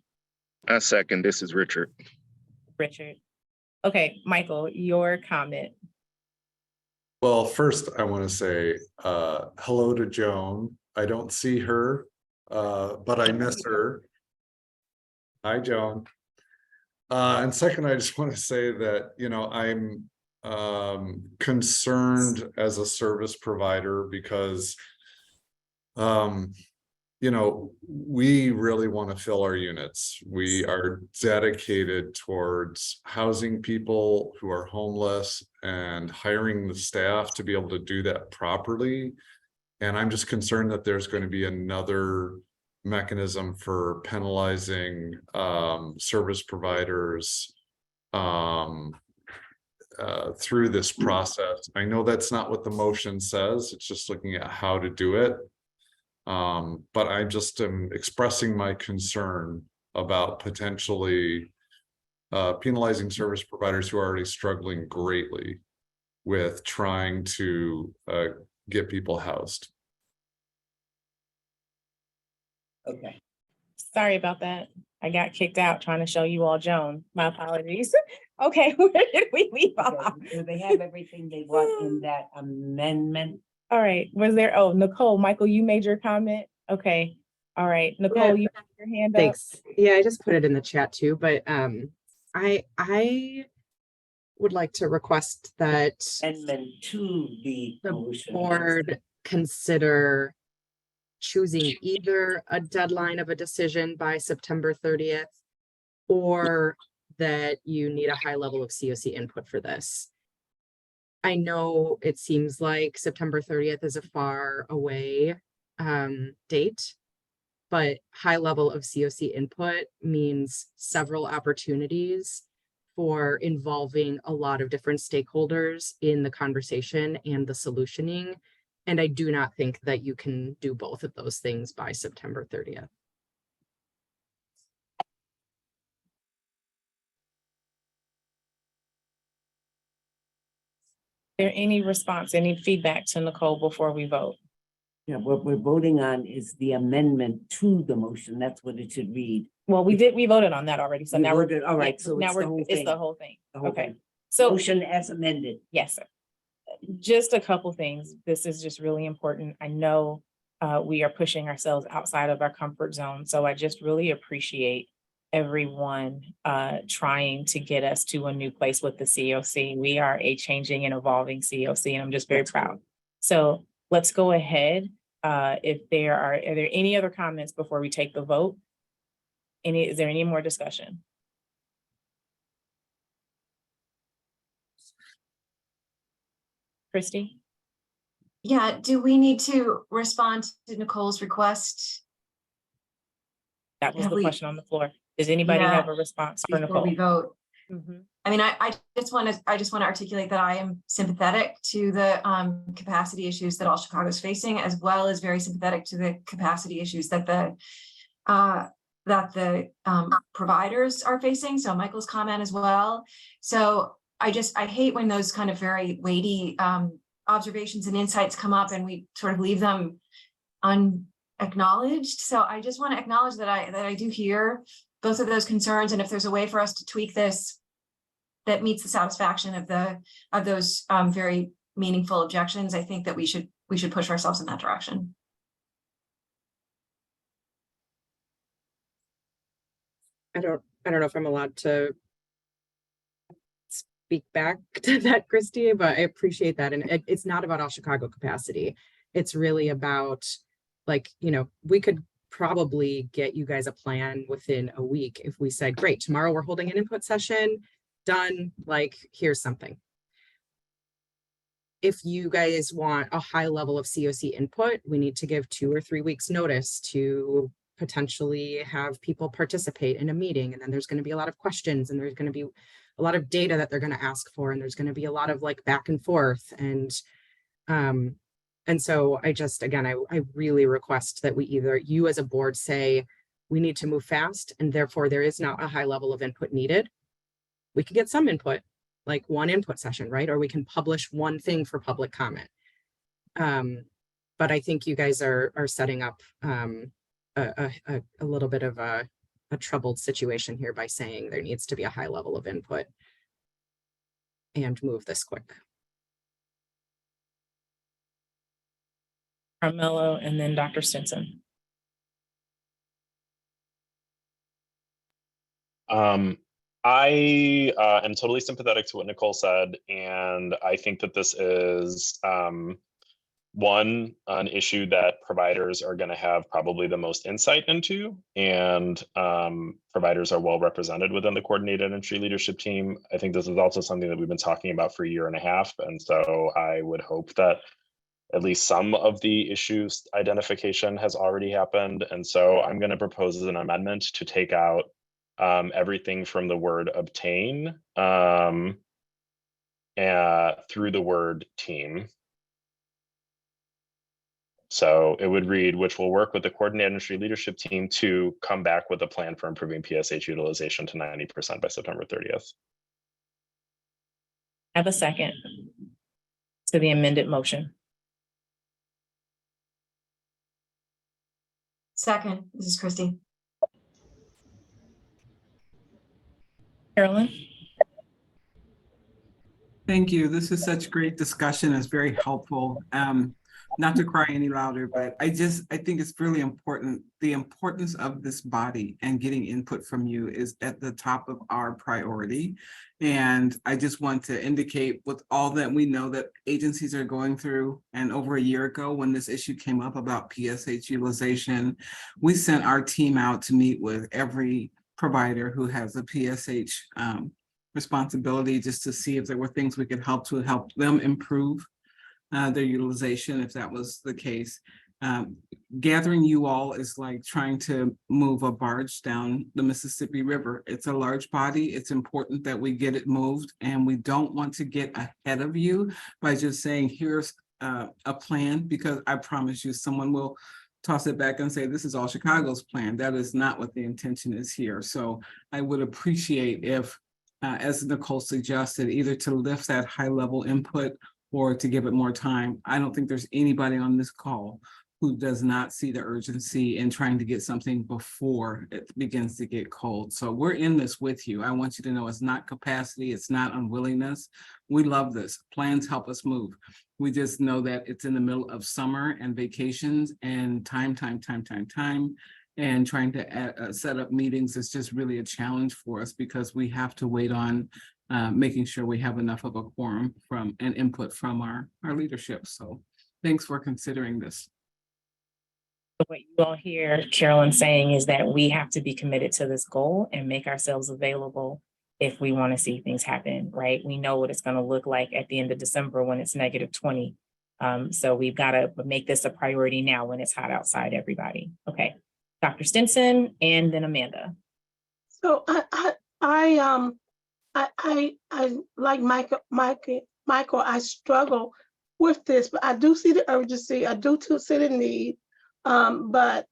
I second. This is Richard. Richard. Okay, Michael, your comment. Well, first I want to say hello to Joan. I don't see her, but I miss her. Hi, Joan. And second, I just want to say that, you know, I'm concerned as a service provider because, you know, we really want to fill our units. We are dedicated towards housing people who are homeless and hiring the staff to be able to do that properly. And I'm just concerned that there's going to be another mechanism for penalizing service providers through this process. I know that's not what the motion says. It's just looking at how to do it. But I just am expressing my concern about potentially penalizing service providers who are already struggling greatly with trying to get people housed. Okay. Sorry about that. I got kicked out trying to show you all Joan. My apologies. Okay, where did we leave off? Do they have everything they want in that amendment? All right, was there, oh, Nicole, Michael, you made your comment? Okay, all right, Nicole, you have your hand up. Thanks. Yeah, I just put it in the chat too, but I would like to request that Amendment to the motion. board consider choosing either a deadline of a decision by September 30th or that you need a high level of CoC input for this. I know it seems like September 30th is a far away date, but high level of CoC input means several opportunities for involving a lot of different stakeholders in the conversation and the solutioning. And I do not think that you can do both of those things by September 30th. There any response, any feedback to Nicole before we vote? Yeah, what we're voting on is the amendment to the motion. That's what it should read. Well, we voted on that already. So We now voted, all right, yeah, so now it's the whole it's thing. the whole thing. The whole Okay. thing. So Motion as amended. yes, sir. Just a couple things. This is just really important. I know we are pushing ourselves outside of our comfort zone. So I just really appreciate everyone trying to get us to a new place with the CoC. We are a changing and evolving CoC, and I'm just very proud. So let's go ahead. If there are there any other comments before we take the vote? Is there any more discussion? Christy? Yeah, do we need to respond to Nicole's request? That was Have the we- question on the floor. Does anybody Yeah, have a response for before we Nicole? vote? I mean, I just want to articulate that I am sympathetic to the capacity issues that All Chicago is facing, as well as very sympathetic to the capacity issues that the providers are facing. So Michael's comment as well. So I hate when those kind of very weighty observations and insights come up and we sort of leave them unacknowledged. So I just want to acknowledge that I do hear both of those concerns, and if there's a way for us to tweak this that meets the satisfaction of those very meaningful objections, I think that we should push ourselves in that direction. I don't know if I'm allowed to speak back to that, Christy, but I appreciate that. And it's not about All Chicago capacity. It's really about, like, you know, we could probably get you guys a plan within a week if we said, great, tomorrow we're holding an input session, done, like, here's something. If you guys want a high level of CoC input, we need to give 2 or 3 weeks notice to potentially have people participate in a meeting. And then there's going to be a lot of questions, and there's going to be a lot of data that they're going to ask for. And there's going to be a lot of like back and forth. And And so I just, again, I really request that we either, you as a board say, we need to move fast and therefore there is not a high level of input needed. We could get some input, like one input session, right? Or we can publish one thing for public comment. But I think you guys are setting up a little bit of a troubled situation here by saying there needs to be a high level of input and move this quick. Carmelo and then Dr. Stinson. I am totally sympathetic to what Nicole said, and I think that this is an issue that providers are going to have probably the most insight into, and providers are well represented within the coordinated entry leadership team. I think this is also something that we've been talking about for a year and a half, and so I would hope that at least some of the issues identification has already happened. And so I'm going to propose an amendment to take out everything from the word obtain through the word team. So it would read, which will work with the coordinated industry leadership team to come back with a plan for improving PSH utilization to 90% by September 30th. Have a second to the amended motion. Second, this is Christy. Carolyn? Thank you. This is such great discussion. It's very helpful. Not to cry any louder, but I think it's really important. The importance of this body and getting input from you is at the top of our priority. And I just want to indicate with all that we know that agencies are going through, and over a year ago when this issue came up about PSH utilization, we sent our team out to meet with every provider who has a PSH responsibility, just to see if there were things we could help them improve their utilization, if that was the case. Gathering you all is like trying to move a barge down the Mississippi River. It's a large body. It's important that we get it moved, and we don't want to get ahead of you by just saying, here's a plan, because I promise you someone will toss it back and say, this is all Chicago's plan. That is not what the intention is here. So I would appreciate if, as Nicole suggested, either to lift that high level input or to give it more time. I don't think there's anybody on this call who does not see the urgency in trying to get something before it begins to get cold. So we're in this with you. I want you to know it's not capacity, it's not unwillingness. We love this. Plans help us move. We just know that it's in the middle of summer and vacations and time. And trying to set up meetings is just really a challenge for us, because we have to wait on making sure we have enough of a quorum from and input from our leadership. So thanks for considering this. What you all hear Carolyn saying is that we have to be committed to this goal and make ourselves available if we want to see things happen, right? We know what it's going to look like at the end of December when it's -20. So we've got to make this a priority now when it's hot outside, everybody. Okay, Dr. Stinson and then Amanda. So I like Michael, I struggle with this, but I do see the urgency. I do too see the need. But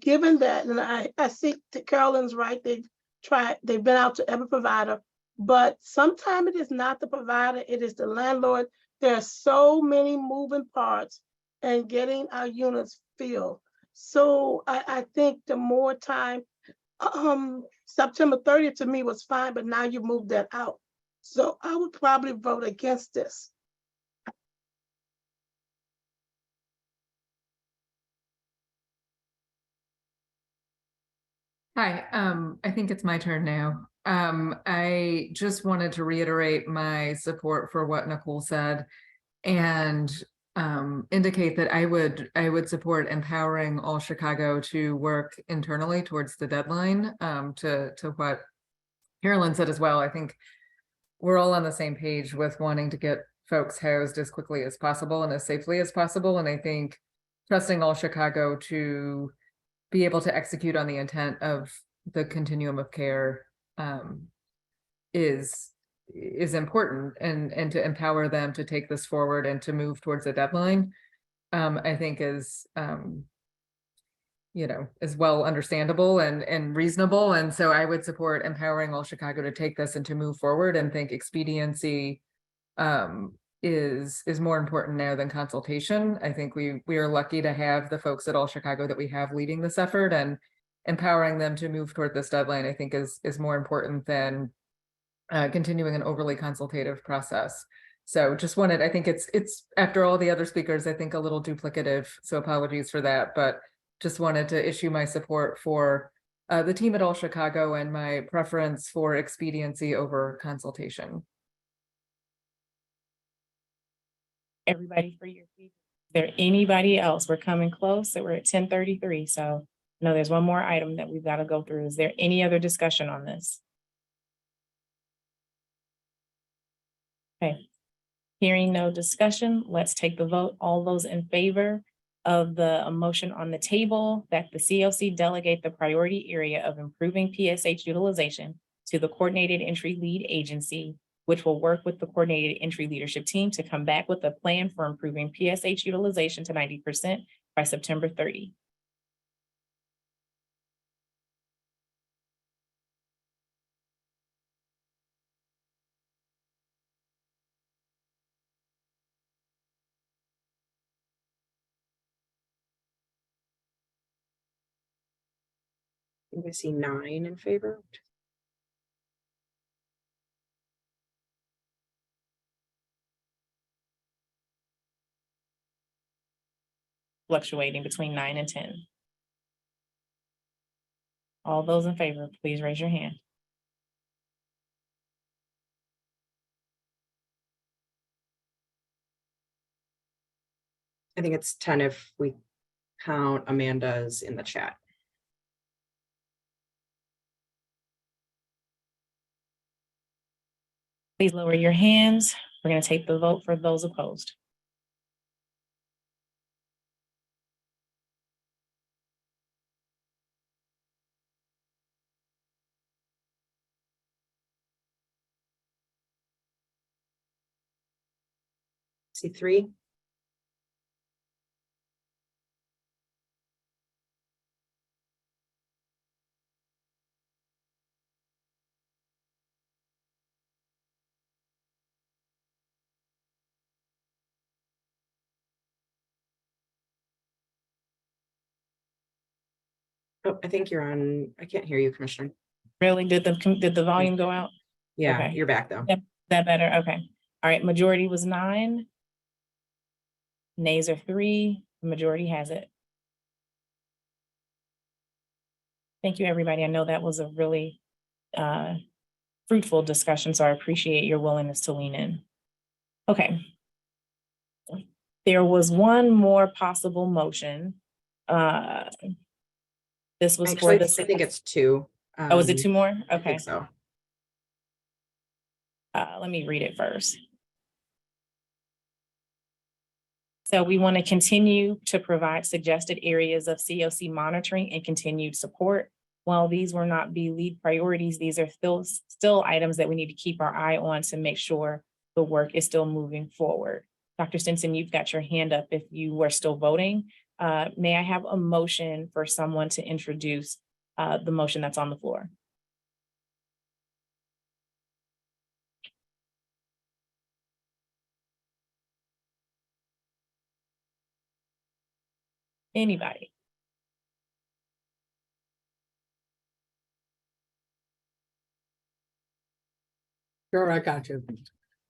given that, and I see that Carolyn's right, they've been out to every provider, but sometimes it is not the provider, it is the landlord. There are so many moving parts in getting our units filled. So I think the more time, September 30th to me was fine, but now you moved that out. So I would probably vote against this. Hi, I think it's my turn now. I just wanted to reiterate my support for what Nicole said and indicate that I would support empowering all Chicago to work internally towards the deadline, to what Carolyn said as well. I think we're all on the same page with wanting to get folks housed as quickly as possible and as safely as possible. And I think trusting all Chicago to be able to execute on the intent of the continuum of care is important, and to empower them to take this forward and to move towards a deadline I think is, is well understandable and reasonable. And so I would support empowering All Chicago to take this and to move forward, and think expediency is more important now than consultation. I think we are lucky to have the folks at All Chicago that we have leading this effort, and empowering them to move toward this deadline, I think is more important than continuing an overly consultative process. So just wanted, I think it's after all the other speakers, I think a little duplicative, so apologies for that, but just wanted to issue my support for the team at All Chicago and my preference for expediency over consultation. Everybody for your feedback. Is there anybody else? We're coming close, so we're at 10:33. So no, there's one more item that we've got to go through. Is there any other discussion on this? Okay. Hearing no discussion, let's take the vote. All those in favor of the motion on the table that the CoC delegate the priority area of improving PSH utilization to the coordinated entry lead agency, which will work with the coordinated entry leadership team to come back with a plan for improving PSH utilization to 90% by September 30. I see 9 in favor. Fluctuating between 9 and 10. All those in favor, please raise your hand. I think it's 10 if we count Amanda's in the chat. Please lower your hands. We're going to take the vote for those opposed. See 3. Oh, I think you're on. I can't hear you, Commissioner. Really? Did the volume go out? Yeah, Okay. you're back though. Yep, that better? Okay. All right, majority was 9. Nays are 3. The majority has it. Thank you, everybody. I know that was a really fruitful discussion, so I appreciate your willingness to lean in. Okay. There was one more possible motion. This was Actually, for the. I think it's 2. Oh, is it 2 more? I Okay. think so. Let me read it first. So we want to continue to provide suggested areas of CoC monitoring and continued support. While these will not be lead priorities, these are still items that we need to keep our eye on to make sure the work is still moving forward. Dr. Stinson, you've got your hand up if you were still voting. May I have a motion for someone to introduce the motion that's on the floor? Anybody? Sure, I got you.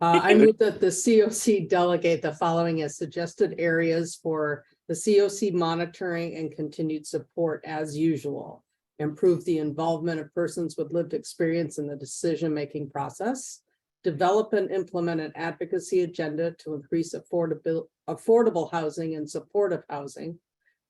I move that the CoC delegate the following as suggested areas for the CoC monitoring and continued support as usual. Improve the involvement of persons with lived experience in the decision-making process. Develop and implement an advocacy agenda to increase affordable housing and supportive housing.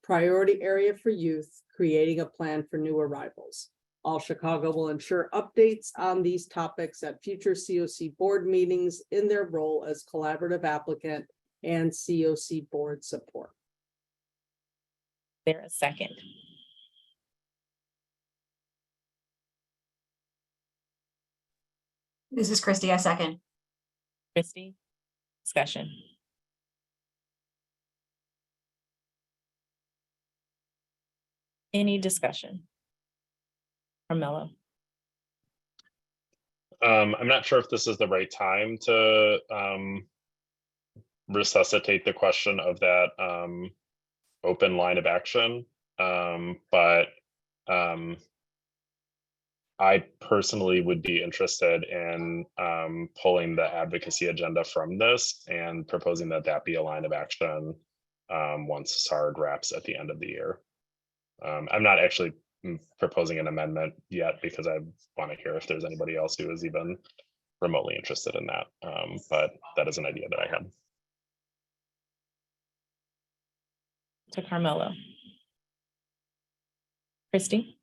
Priority area for youth, creating a plan for new arrivals. All Chicago will ensure updates on these topics at future CoC board meetings in their role as collaborative applicant and CoC board support. There a second? This is Christy, a second. Christy, discussion. Any discussion? Carmelo. I'm not sure if this is the right time to resuscitate the question of that open line of action. But I personally would be interested in pulling the advocacy agenda from this and proposing that that be a line of action once SARD wraps at the end of the year. I'm not actually proposing an amendment yet because I want to hear if there's anybody else who is even remotely interested in that. But that is an idea that I had. To Carmelo. Christy?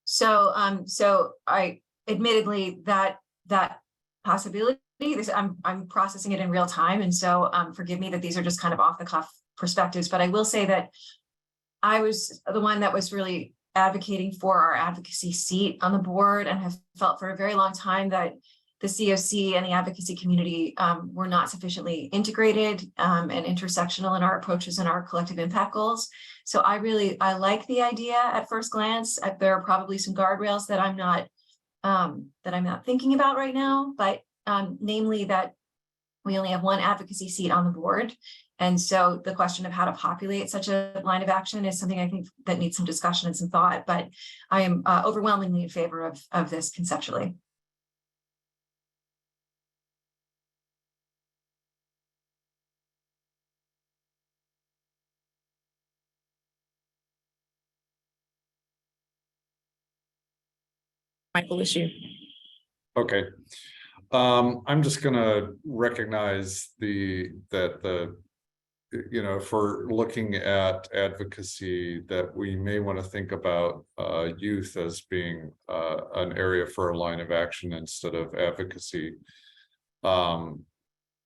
So, I admittedly that possibility, I'm processing it in real time. And so, forgive me that these are just kind of off the cuff perspectives, but I will say that I was the one that was really advocating for our advocacy seat on the board and have felt for a very long time that the CoC and the advocacy community were not sufficiently integrated and intersectional in our approaches and our collective impact goals. So I like the idea at first glance. There are probably some guardrails that I'm not thinking about right now, but namely that we only have one advocacy seat on the board. And so the question of how to populate such a line of action is something I think that needs some discussion and some thought, but I am overwhelmingly in favor of this conceptually. Michael, issue. Okay. I'm just gonna recognize that if we're looking at advocacy, that we may want to think about youth as being an area for a line of action instead of advocacy.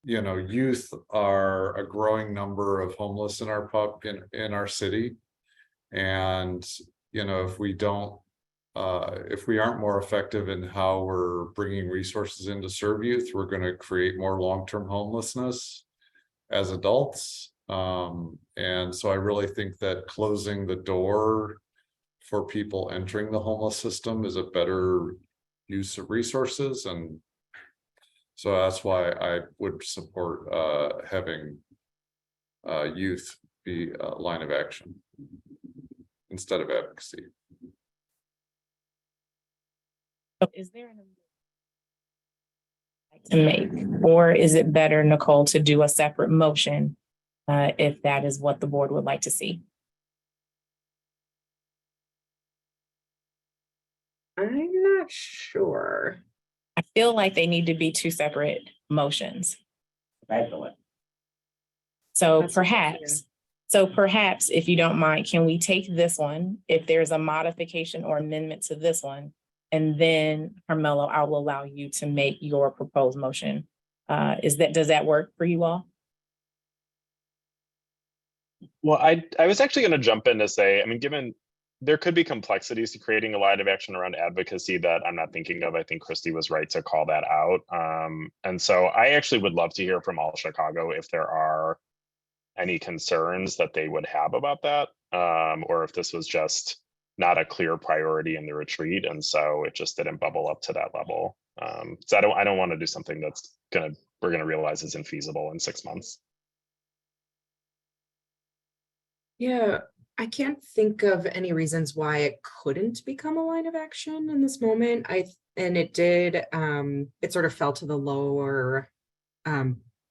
Youth are a growing number of homeless in our city, and if we aren't more effective in how we're bringing resources in to serve youth, we're going to create more long-term homelessness as adults. And so I really think that closing the door for people entering the homeless system is a better use of resources. And so that's why I would support having youth be a line of action instead of advocacy. Is there an to make, or is it better, Nicole, to do a separate motion if that is what the board would like to see? I'm not sure. I feel like they need to be two separate motions. So perhaps, if you don't mind, can we take this one, if there's a modification or amendment to this one, and then Carmelo, I will allow you to make your proposed motion. Does that work for you all? Well, I was actually going to jump in to say, I mean, given there could be complexities to creating a line of action around advocacy that I'm not thinking of. I think Christy was right to call that out. And so I actually would love to hear from All Chicago if there are any concerns that they would have about that, or if this was just not a clear priority in the retreat, and so it just didn't bubble up to that level. So I don't want to do something that's we're gonna realize is infeasible in 6 months. Yeah, I can't think of any reasons why it couldn't become a line of action in this moment. And it did, it sort of fell to the lower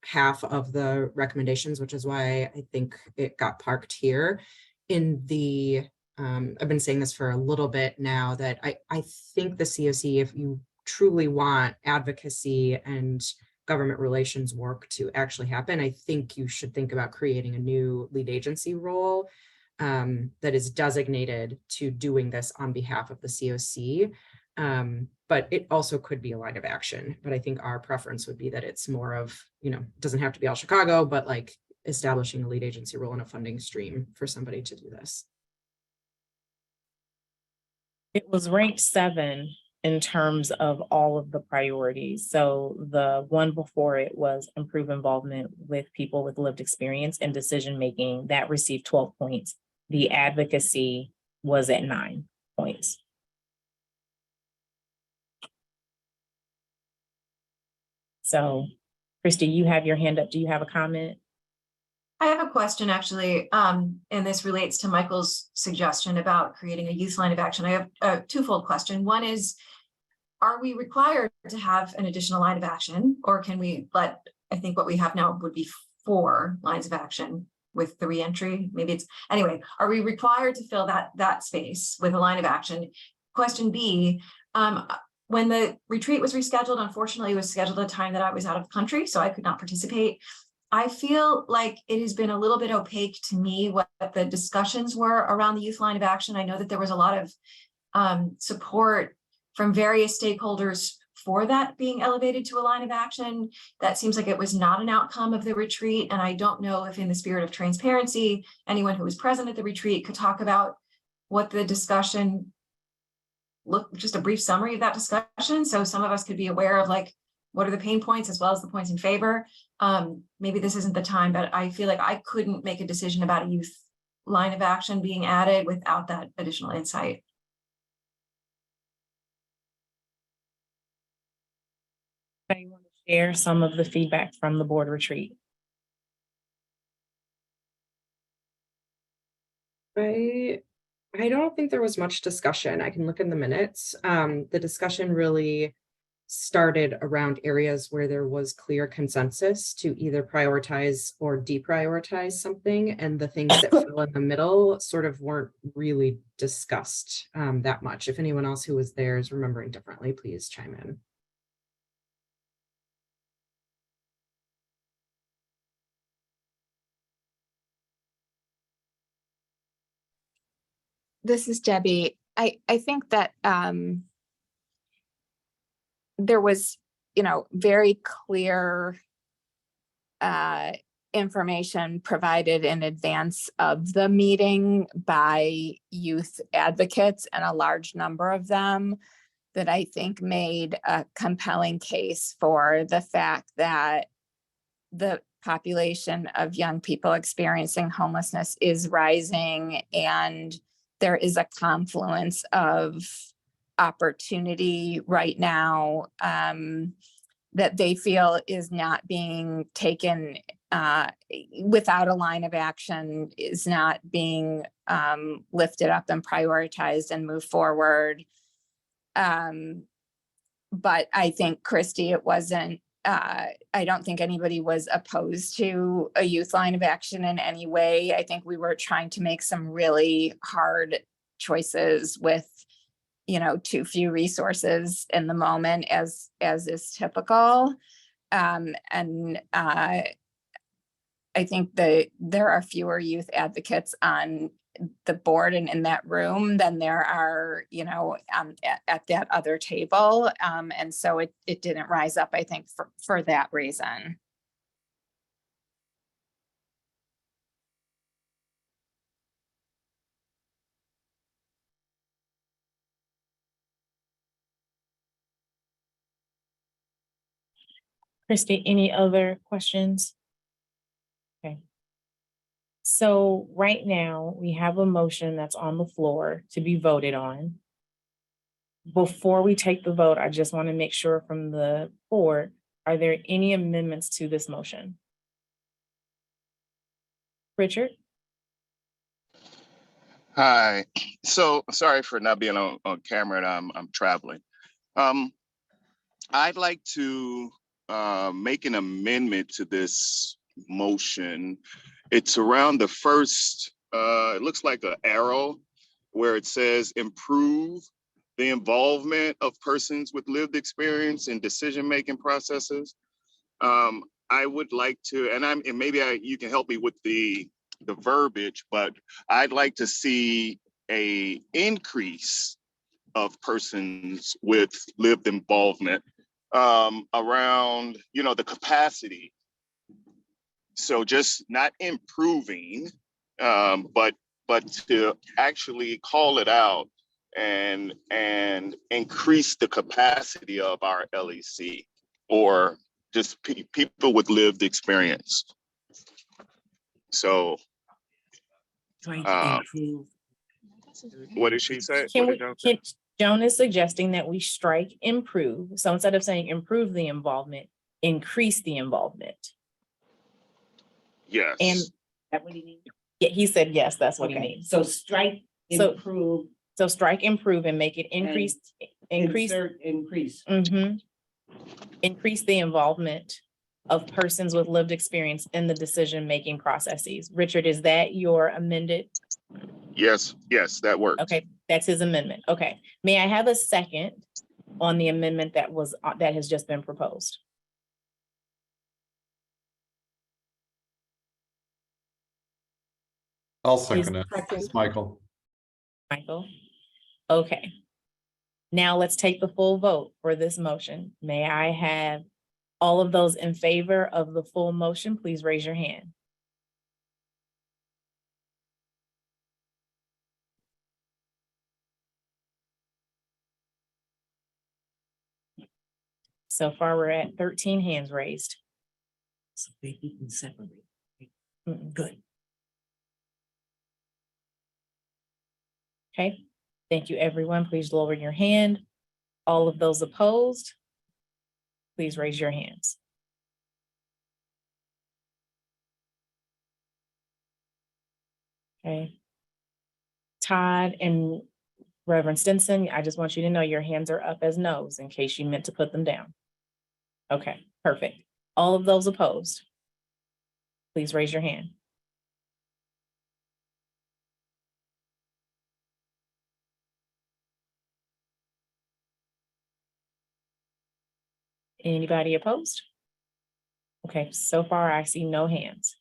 half of the recommendations, which is why I think it got parked here in the I've been saying this for a little bit now, that I think the CoC, if you truly want advocacy and government relations work to actually happen, I think you should think about creating a new lead agency role that is designated to doing this on behalf of the CoC. But it also could be a line of action. But I think our preference would be that it's more of, it doesn't have to be all Chicago, but like establishing a lead agency role and a funding stream for somebody to do this. It was ranked 7 in terms of all of the priorities. So the one before it was improve involvement with people with lived experience and decision-making. That received 12 points. The advocacy was at 9 points. So, Christy, you have your hand up. Do you have a comment? I have a question actually, and this relates to Michael's suggestion about creating a youth line of action. I have a twofold question. One is, are we required to have an additional line of action, or can we let, I think what we have now would be 4 lines of action with the reentry? Maybe it's, anyway, are we required to fill that space with a line of action? Question B, when the retreat was rescheduled, unfortunately, it was scheduled at a time that I was out of the country, so I could not participate. I feel like it has been a little bit opaque to me what the discussions were around the youth line of action. I know that there was a lot of support from various stakeholders for that being elevated to a line of action. That seems like it was not an outcome of the retreat. And I don't know if, in the spirit of transparency, anyone who was present at the retreat could talk about what the discussion looked, just a brief summary of that discussion. So some of us could be aware of, like, what are the pain points as well as the points in favor. Maybe this isn't the time, but I feel like I couldn't make a decision about a youth line of action being added without that additional insight. I want to share some of the feedback from the board retreat. I don't think there was much discussion. I can look in the minutes. The discussion really started around areas where there was clear consensus to either prioritize or deprioritize something, and the things that fell in the middle sort of weren't really discussed that much. If anyone else who was there is remembering differently, please chime in. This is Debbie. I think that there was, very clear information provided in advance of the meeting by youth advocates, and a large number of them, that I think made a compelling case for the fact that the population of young people experiencing homelessness is rising, and there is a confluence of opportunity right now that they feel is not being taken without a line of action, is not being lifted up and prioritized and moved forward. But I think, Christy, it wasn't, I don't think anybody was opposed to a youth line of action in any way. I think we were trying to make some really hard choices with, too few resources in the moment, as is typical. I think that there are fewer youth advocates on the board and in that room than there are, at that other table. And so it didn't rise up, I think, for that reason. Christy, any other questions? Okay. So right now we have a motion that's on the floor to be voted on. Before we take the vote, I just want to make sure from the board, are there any amendments to this motion? Richard? Hi. So sorry for not being on camera, and I'm traveling. I'd like to make an amendment to this motion. It's around the first, it looks like an arrow where it says improve the involvement of persons with lived experience in decision-making processes. I would like to, and maybe you can help me with the verbiage, but I'd like to see a increase of persons with lived involvement around, the capacity. So just not improving, but to actually call it out and increase the capacity of our LEC, or just people with lived experience. So Um, what did she say? Can What we, did Joan say? Joan is suggesting that we strike improve. So instead of saying improve the involvement, increase the involvement. Yes. And that what he means? Yeah, he said, yes, that's what he means. So strike, improve. So strike improve and make it increase, increase. Increase. Increase the involvement of persons with lived experience in the decision-making processes. Richard, is that your amended? Yes, that works. Okay, that's his amendment. Okay. May I have a second on the amendment that has just been proposed? I'll second it. It's Michael. Michael? Okay. Now let's take the full vote for this motion. May I have all of those in favor of the full motion, please raise your hand. So far, we're at 13 hands raised. So maybe you can separate. Good. Okay, thank you, everyone. Please lower your hand. All of those opposed, please raise your hands. Okay. Todd and Reverend Stinson, I just want you to know your hands are up as no's in case you meant to put them down. Okay, perfect. All of those opposed, please raise your hand. Anybody opposed? Okay, so far I see no hands.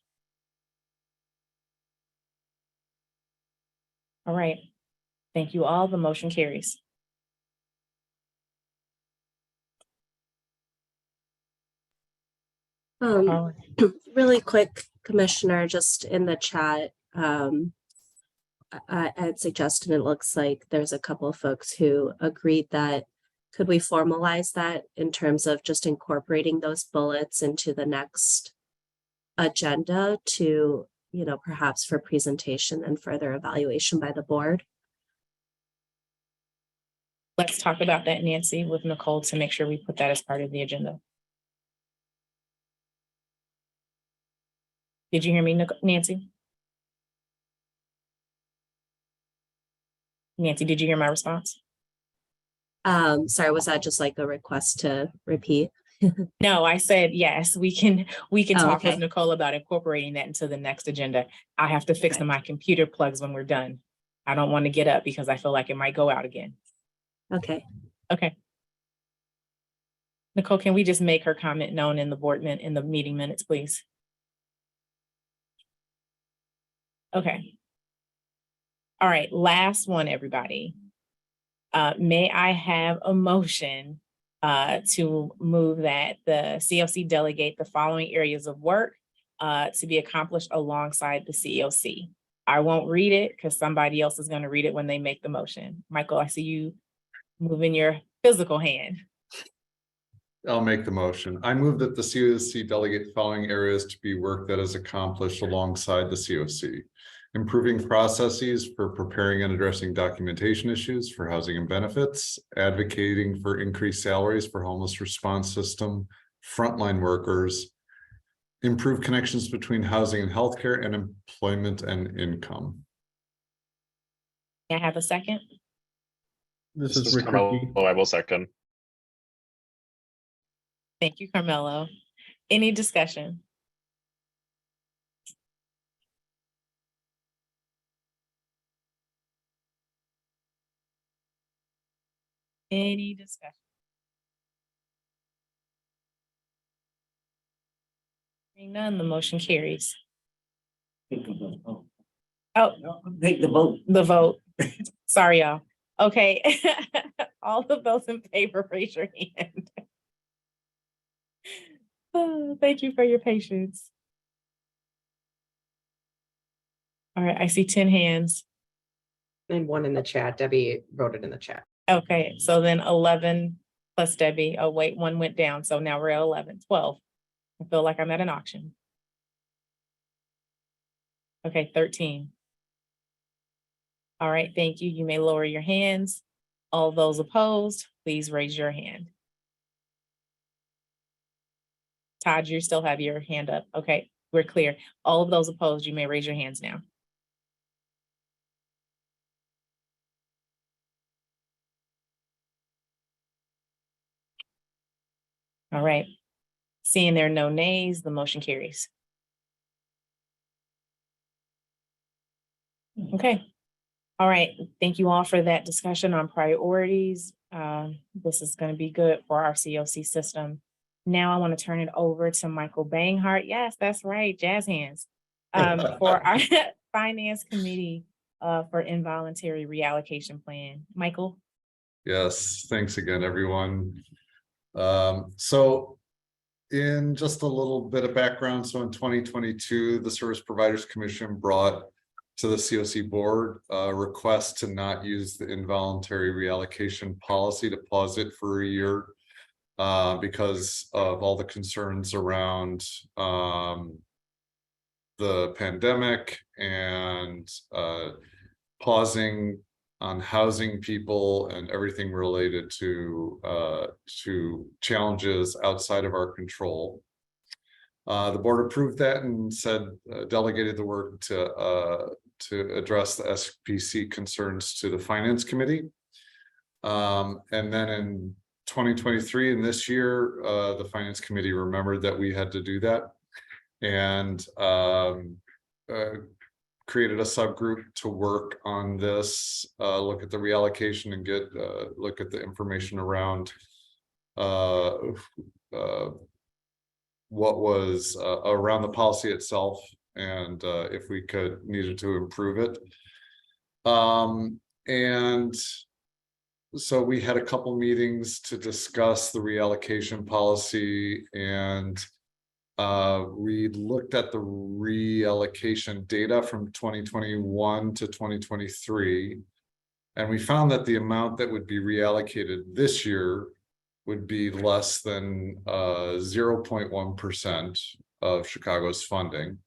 All right, thank you all. The motion carries. Really quick, Commissioner, just in the chat, I had suggested, it looks like there's a couple of folks who agreed that could we formalize that in terms of just incorporating those bullets into the next agenda to, you know, perhaps for presentation and further evaluation by the board? Let's talk about that, Nancy, with Nicole to make sure we put that as part of the agenda. Did you hear me, Nancy? Nancy, did you hear my response? Sorry, was that just like a request to repeat? No, I said, yes, we can talk with okay. Nicole about incorporating that into the next agenda. I have to fix my computer plugs when we're done. I don't want to get up because I feel like it might go out again. Okay. Okay. Nicole, can we just make her comment known in the meeting minutes, please? Okay. All right, last one, everybody. May I have a motion to move that the CoC delegate the following areas of work to be accomplished alongside the CoC. I won't read it because somebody else is going to read it when they make the motion. Michael, I see you moving your physical hand. I'll make the motion. I move that the CoC delegate the following areas to be work that is accomplished alongside the CoC. Improving processes for preparing and addressing documentation issues for housing and benefits, advocating for increased salaries for homeless response system, frontline workers, improve connections between housing and healthcare, and employment and income. Can I have a second? This is Richard. Oh, I will second. Thank you, Carmelo. Any discussion? Any discussion? Hearing none, the motion carries. Oh, Take the vote. The vote. Sorry, y'all. Okay. All of those in favor, raise your hand. Oh, thank you for your patience. All right, I see 10 hands. And one in the chat. Debbie voted in the chat. Okay, so then 11 plus Debbie. Oh, wait, one went down. So now we're at 11, 12. I feel like I'm at an auction. Okay, 13. All right, thank you. You may lower your hands. All those opposed, please raise your hand. Todd, you still have your hand up. Okay, we're clear. All of those opposed, you may raise your hands now. All right. Seeing there are no nays, the motion carries. Okay. All right. Thank you all for that discussion on priorities. This is going to be good for our CoC system. Now I want to turn it over to Michael Banghart. Yes, that's right. Jazz hands. For our Finance Committee for Involuntary Reallocation Plan. Michael? Yes, thanks again, everyone. So in just a little bit of background, so in 2022, the Service Providers Commission brought to the CoC board a request to not use the involuntary reallocation policy, to pause it for a year because of all the concerns around the pandemic and pausing on housing people and everything related to challenges outside of our control. The board approved that and said delegated the work to address the SPC concerns to the Finance Committee. And then in 2023, in this year, the Finance Committee remembered that we had to do that and created a subgroup to work on this, look at the reallocation and get look at the information around what was around the policy itself, and if we needed to improve it. And so we had a couple meetings to discuss the reallocation policy, and we looked at the reallocation data from 2021 to 2023, and we found that the amount that would be reallocated this year would be less than 0.1% of Chicago's funding,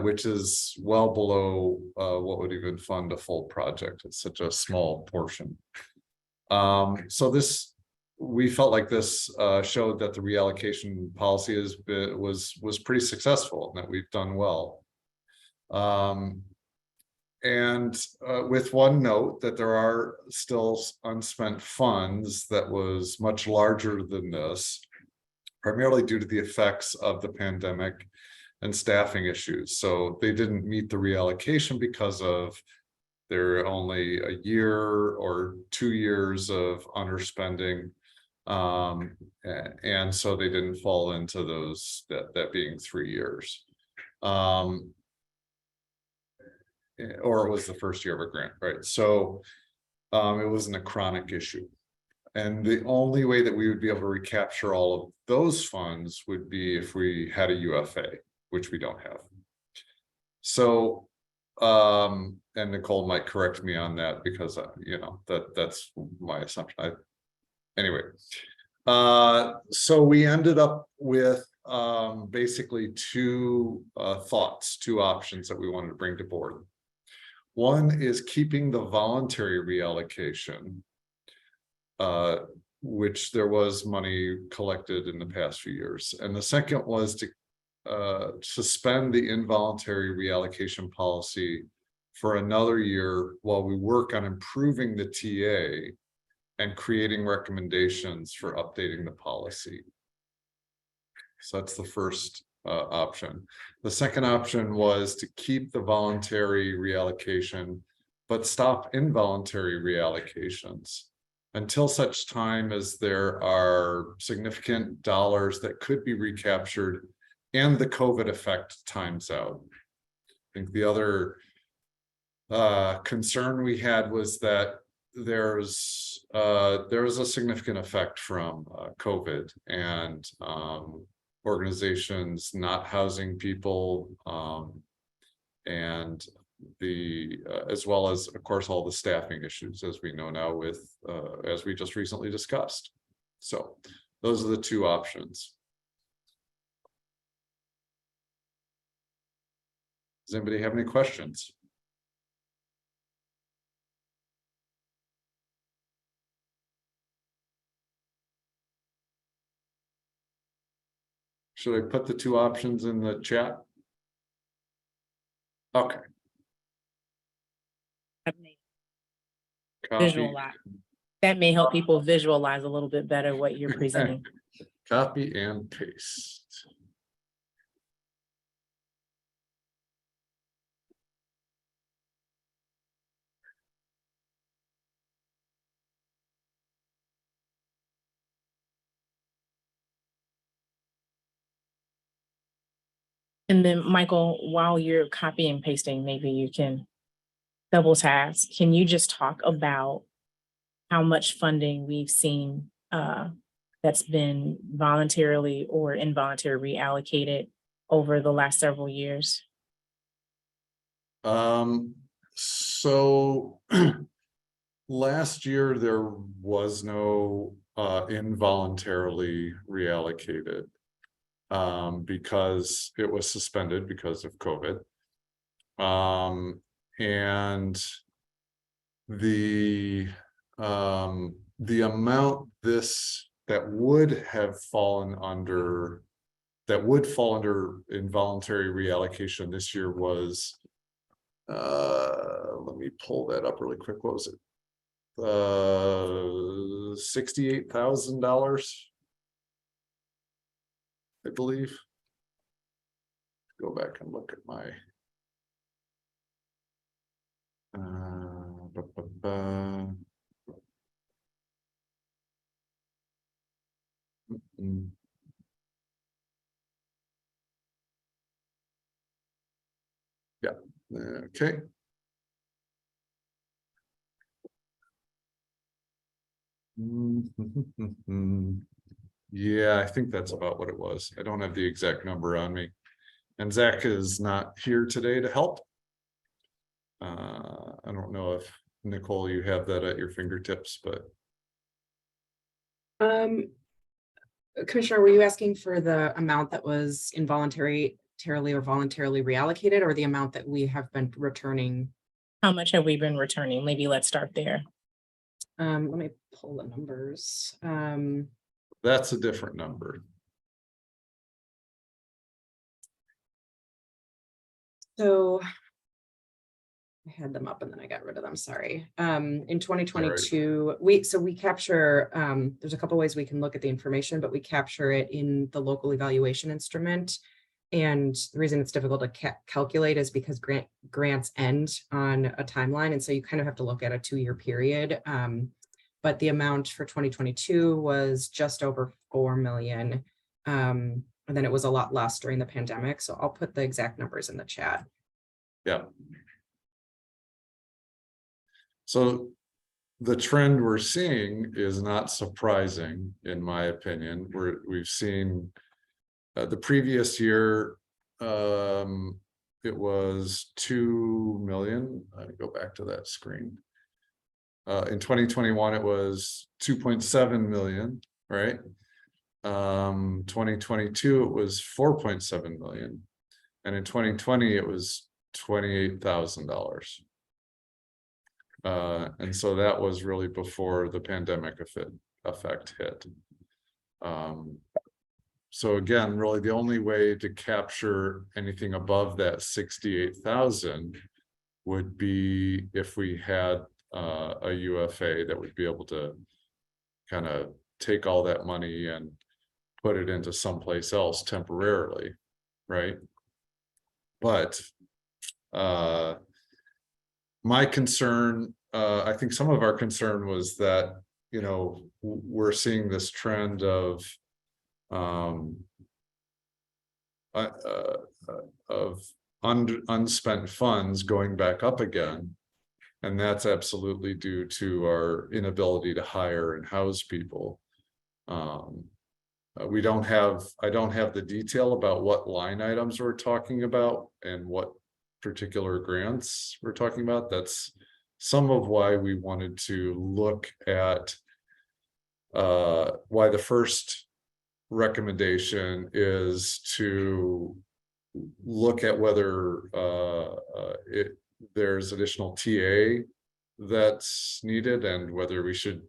which is well below what would even fund a full project. It's such a small portion. So we felt like this showed that the reallocation policy was pretty successful and that we've done well. With one note that there are still unspent funds that was much larger than this, primarily due to the effects of the pandemic and staffing issues. So they didn't meet the reallocation because of they're only a year or 2 years of underspending. And so they didn't fall into those, that being 3 years. Or it was the first year of a grant, right? So it wasn't a chronic issue. And the only way that we would be able to recapture all of those funds would be if we had a UFA, which we don't have. So, and Nicole might correct me on that because, you know, that's my assumption. Anyway, so we ended up with basically two options that we wanted to bring to board. One is keeping the voluntary reallocation, which there was money collected in the past few years. And the second was to suspend the involuntary reallocation policy for another year while we work on improving the TA and creating recommendations for updating the policy. So that's the first option. The second option was to keep the voluntary reallocation, but stop involuntary reallocations until such time as there are significant dollars that could be recaptured and the COVID effect times out. I think the other concern we had was that there's a significant effect from COVID and organizations not housing people, and as well as, of course, all the staffing issues, as we know now with as we just recently discussed. So those are the two options. Does anybody have any questions? Should I put the two options in the chat? Okay. Copy, Visualize. That may help people visualize a little bit better what you're presenting. copy and paste. And then, Michael, while you're copying and pasting, maybe you can double task. Can you just talk about how much funding we've seen that's been voluntarily or involuntarily reallocated over the last several years? So last year there was no involuntarily reallocated because it was suspended because of COVID. And the amount that would fall under involuntary reallocation this year was let me pull that up really quick. What was it? $68,000, I believe. Go back and look at my yeah, okay. Yeah, I think that's about what it was. I don't have the exact number on me. And Zach is not here today to help. I don't know if Nicole, you have that at your fingertips, but Commissioner, were you asking for the amount that was involuntarily or voluntarily reallocated, or the amount that we have been returning? How much have we been returning? Maybe let's start there. Let me pull the numbers. that's a different number. So I had them up and then I got rid of them, sorry. In 2022, we capture, there's a couple ways we can look at the information, but we capture it in the local evaluation instrument. And the reason it's difficult to calculate is because grants end on a timeline. And so you kind of have to look at a 2-year period. But the amount for 2022 was just over 4 million. And then it was a lot less during the pandemic. So I'll put the exact numbers in the chat. Yeah. So the trend we're seeing is not surprising, in my opinion. We've seen the previous year, it was 2 million. I go back to that screen. In 2021, it was 2.7 million, right? 2022, it was 4.7 million. And in 2020, it was $28,000. And so that was really before the pandemic effect hit. So again, really the only way to capture anything above that 68,000 would be if we had a UFA that would be able to kind of take all that money and put it into someplace else temporarily, right? But my concern, I think some of our concern was that, you know, we're seeing this trend of unspent funds going back up again. And that's absolutely due to our inability to hire and house people. I don't have the detail about what line items we're talking about and what particular grants we're talking about. That's some of why we wanted to look at why the first recommendation is to look at whether there's additional TA that's needed and whether we should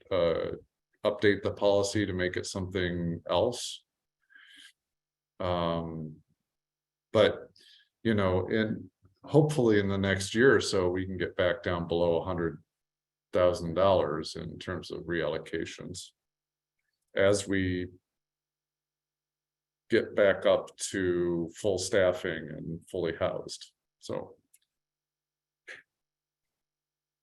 update the policy to make it something else. But, you know, hopefully in the next year or so, we can get back down below $100,000 in terms of reallocations as we get back up to full staffing and fully housed. So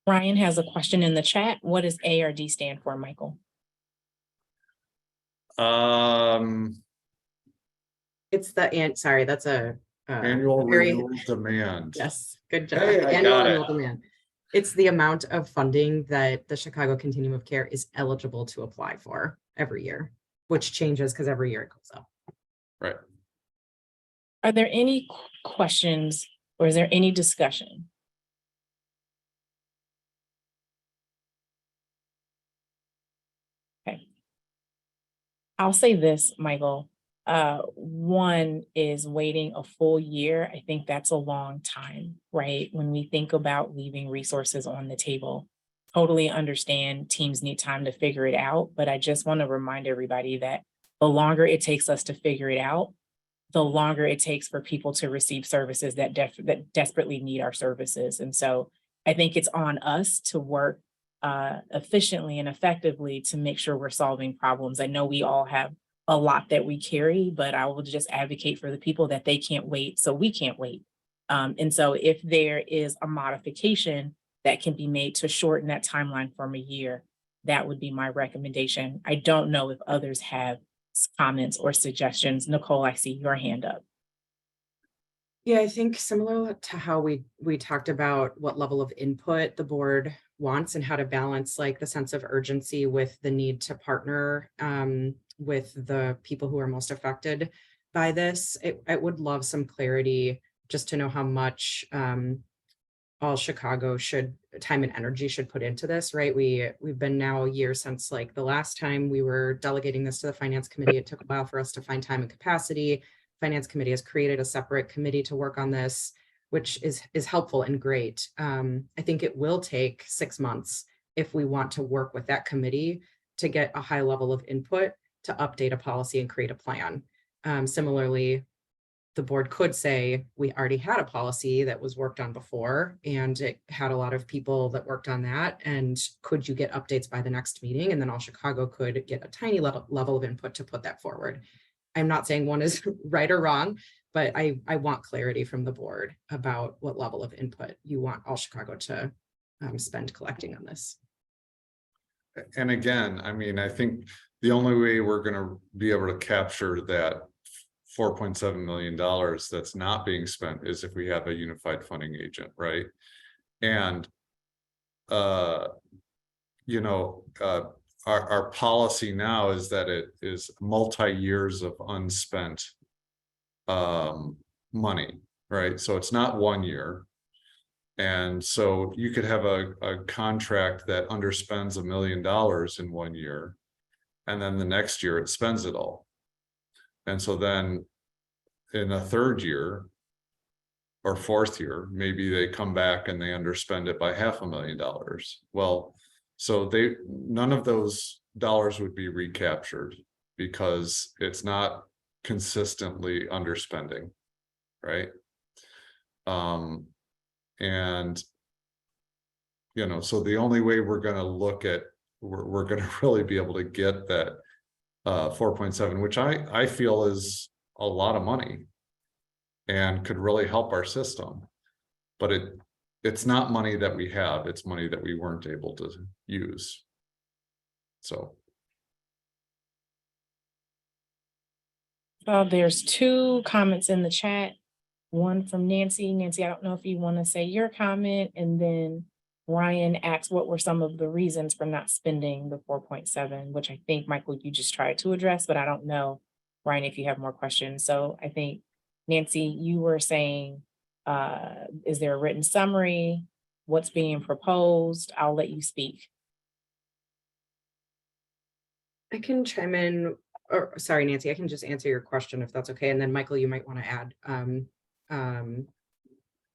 Ryan has a question in the chat. What does ARD stand for, Michael? It's the sorry, that's a annual very renewal demand. yes, good job. Hey, I Annual got renewal it. demand. It's the amount of funding that the Chicago Continuum of Care is eligible to apply for every year, which changes because every year it goes up. Right. Are there any questions or is there any discussion? Okay. I'll say this, Michael. One is waiting a full year. I think that's a long time, right? When we think about leaving resources on the table, totally understand teams need time to figure it out. But I just want to remind everybody that the longer it takes us to figure it out, the longer it takes for people to receive services that desperately need our services. And so I think it's on us to work efficiently and effectively to make sure we're solving problems. I know we all have a lot that we carry, but I will just advocate for the people that they can't wait, so we can't wait. And so if there is a modification that can be made to shorten that timeline from a year, that would be my recommendation. I don't know if others have comments or suggestions. Nicole, I see your hand up. Yeah, I think similar to how we talked about what level of input the board wants and how to balance like the sense of urgency with the need to partner with the people who are most affected by this. I would love some clarity just to know how much all Chicago time and energy should put into this, right? We've been now a year since like the last time we were delegating this to the finance committee. It took a while for us to find time and capacity. Finance committee has created a separate committee to work on this, which is helpful and great. I think it will take 6 months if we want to work with that committee to get a high level of input to update a policy and create a plan. Similarly, the board could say, we already had a policy that was worked on before, and it had a lot of people that worked on that. And could you get updates by the next meeting? And then all Chicago could get a tiny level of input to put that forward. I'm not saying one is right or wrong, but I want clarity from the board about what level of input you want all Chicago to spend collecting on this. And again, I mean, I think the only way we're going to be able to capture that $4.7 million that's not being spent is if we have a unified funding agent, right? And you know, our policy now is that it is multi-years of unspent money, right? So it's not 1 year. And so you could have a contract that underspends $1 million in 1 year, and then the next year it spends it all. And so then in a third year or fourth year, maybe they come back and they underspend it by $500,000. Well, so none of those dollars would be recaptured because it's not consistently underspending, right? And you know, so the only way we're going to look at, we're going to really be able to get that 4.7, which I feel is a lot of money and could really help our system, but it's not money that we have, it's money that we weren't able to use. So there's 2 comments in the chat. One from Nancy. Nancy, I don't know if you want to say your comment, and then Ryan asked what were some of the reasons for not spending the 4.7, which I think, Michael, you just tried to address, but I don't know, Ryan, if you have more questions. So I think, Nancy, you were saying, is there a written summary? What's being proposed? I'll let you speak. I can chime in, or sorry, Nancy, I can just answer your question if that's okay. And then Michael, you might want to add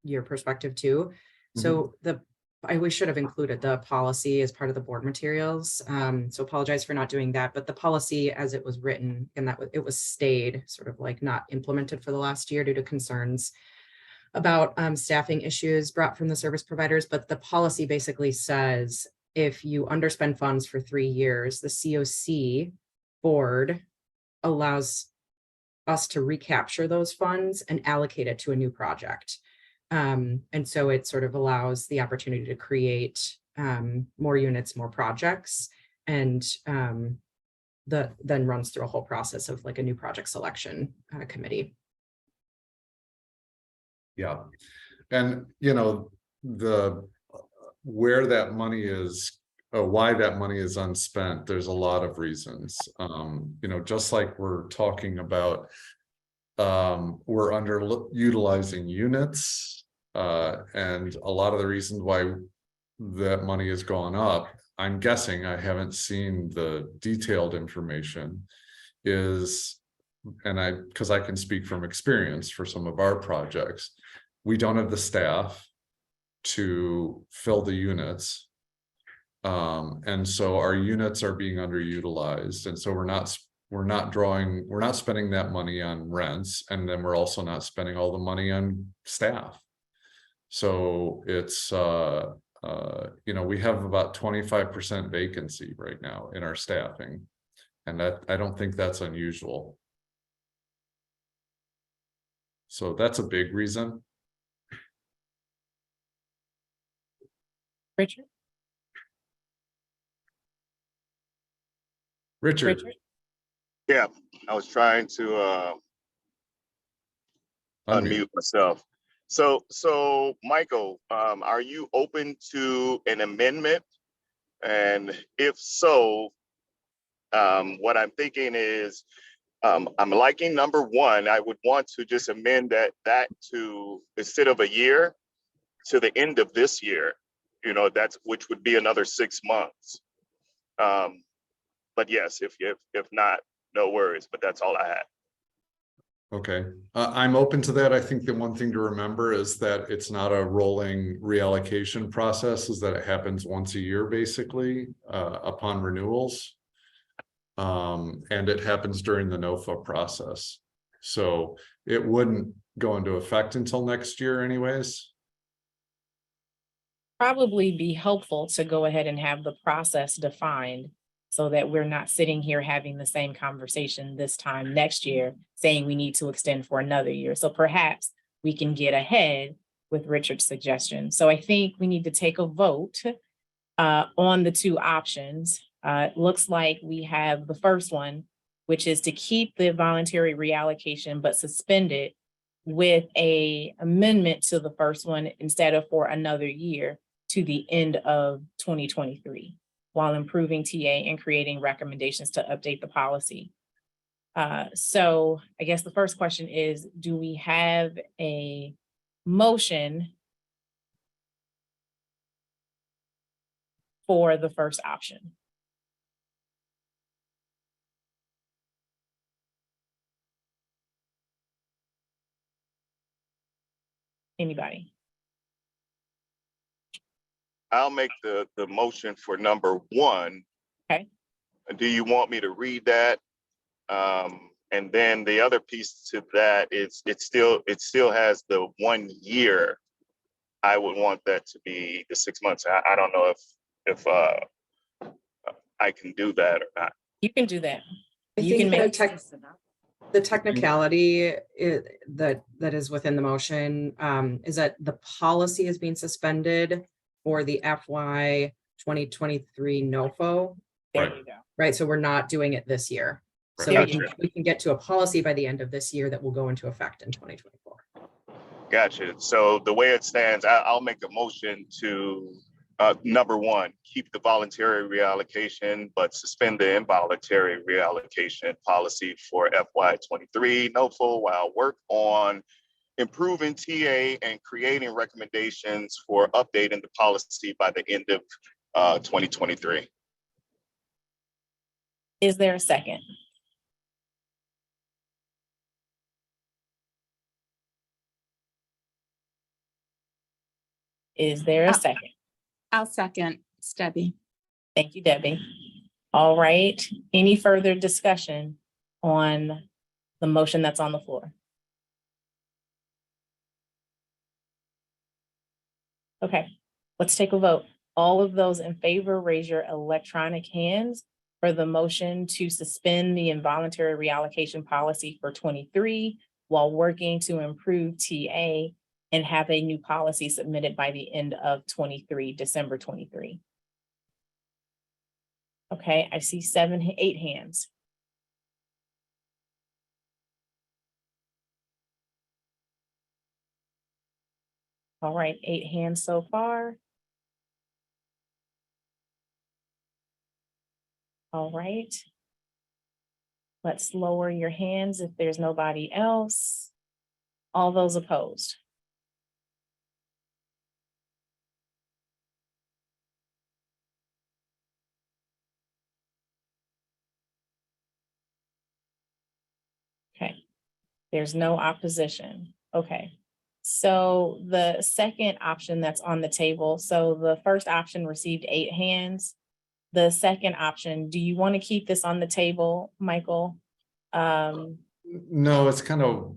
your perspective too. So the we should have included the policy as part of the board materials. So apologize for not doing that, but the policy as it was written and it was stayed sort of like not implemented for the last year due to concerns about staffing issues brought from the service providers. But the policy basically says if you underspend funds for 3 years, the CoC board allows us to recapture those funds and allocate it to a new project. And so it sort of allows the opportunity to create more units, more projects, and then runs through a whole process of like a new project selection committee. Yeah. And, you know, where that money is, why that money is unspent, there's a lot of reasons. You know, just like we're talking about, we're underutilizing units, and a lot of the reasons why that money has gone up, I'm guessing, I haven't seen the detailed information, is, and because I can speak from experience for some of our projects, we don't have the staff to fill the units. And so our units are being underutilized. And so we're not spending that money on rents. And then we're also not spending all the money on staff. So it's, you know, we have about 25% vacancy right now in our staffing. And that, I don't think that's unusual. So that's a big reason. Richard? Richard. Yeah, I was trying to unmute myself. So Michael, are you open to an amendment? And if so, what I'm thinking is, I'm liking number 1. I would want to just amend that to, instead of a year, to the end of this year. You know, which would be another 6 months. But yes, if not, no worries. But that's all I had. Okay, I'm open to that. I think the one thing to remember is that it's not a rolling reallocation process, is that it happens once a year, basically, upon renewals. And it happens during the NOFA process. So it wouldn't go into effect until next year anyways. Probably be helpful to go ahead and have the process defined so that we're not sitting here having the same conversation this time next year, saying we need to extend for another year. So perhaps we can get ahead with Richard's suggestion. So I think we need to take a vote on the 2 options. It looks like we have the first one, which is to keep the voluntary reallocation, but suspend it with a amendment to the first one instead of for another year to the end of 2023, while improving TA and creating recommendations to update the policy. So I guess the first question is, do we have a motion for the first option? Anybody? I'll make the motion for number 1. Okay. Do you want me to read that? And then the other piece to that is it still has the 1 year. I would want that to be the 6 months. I don't know if I can do that or not. You can do that. You can make the technicality that is within the motion is that the policy is being suspended for the FY 2023 NOFO. There you go. Right, so we're not doing it this year. So we can get to a policy by the end of this year that will go into effect in 2024. Gotcha. So the way it stands, I'll make a motion to number 1, keep the voluntary reallocation, but suspend the involuntary reallocation policy for FY23 NOFO while work on improving TA and creating recommendations for updating the policy by the end of 2023. Is there a second? Is there a second? I'll second, it's Debbie. Thank you, Debbie. All right, any further discussion on the motion that's on the floor? Okay, let's take a vote. All of those in favor, raise your electronic hands for the motion to suspend the involuntary reallocation policy for 23 while working to improve TA and have a new policy submitted by the end of 23, December 23. Okay, I see 8 hands. All right, 8 hands so far. All right. Let's lower your hands if there's nobody else. All those opposed. Okay, there's no opposition. Okay, so the second option that's on the table, so the first option received 8 hands. The second option, do you want to keep this on the table, Michael? No, it's kind of,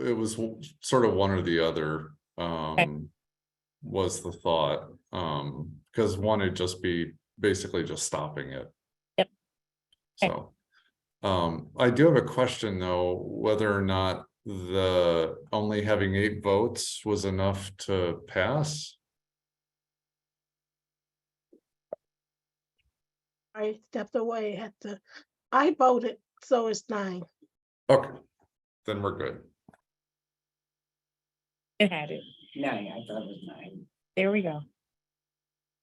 it was sort of one or the other, was the thought. Because one would just be basically just stopping it. Yep. Okay. So, I do have a question though, whether or not the only having 8 votes was enough to pass. I stepped away I voted, so it's 9. Okay, then we're good. It had it. 9, I thought it was 9. There we go.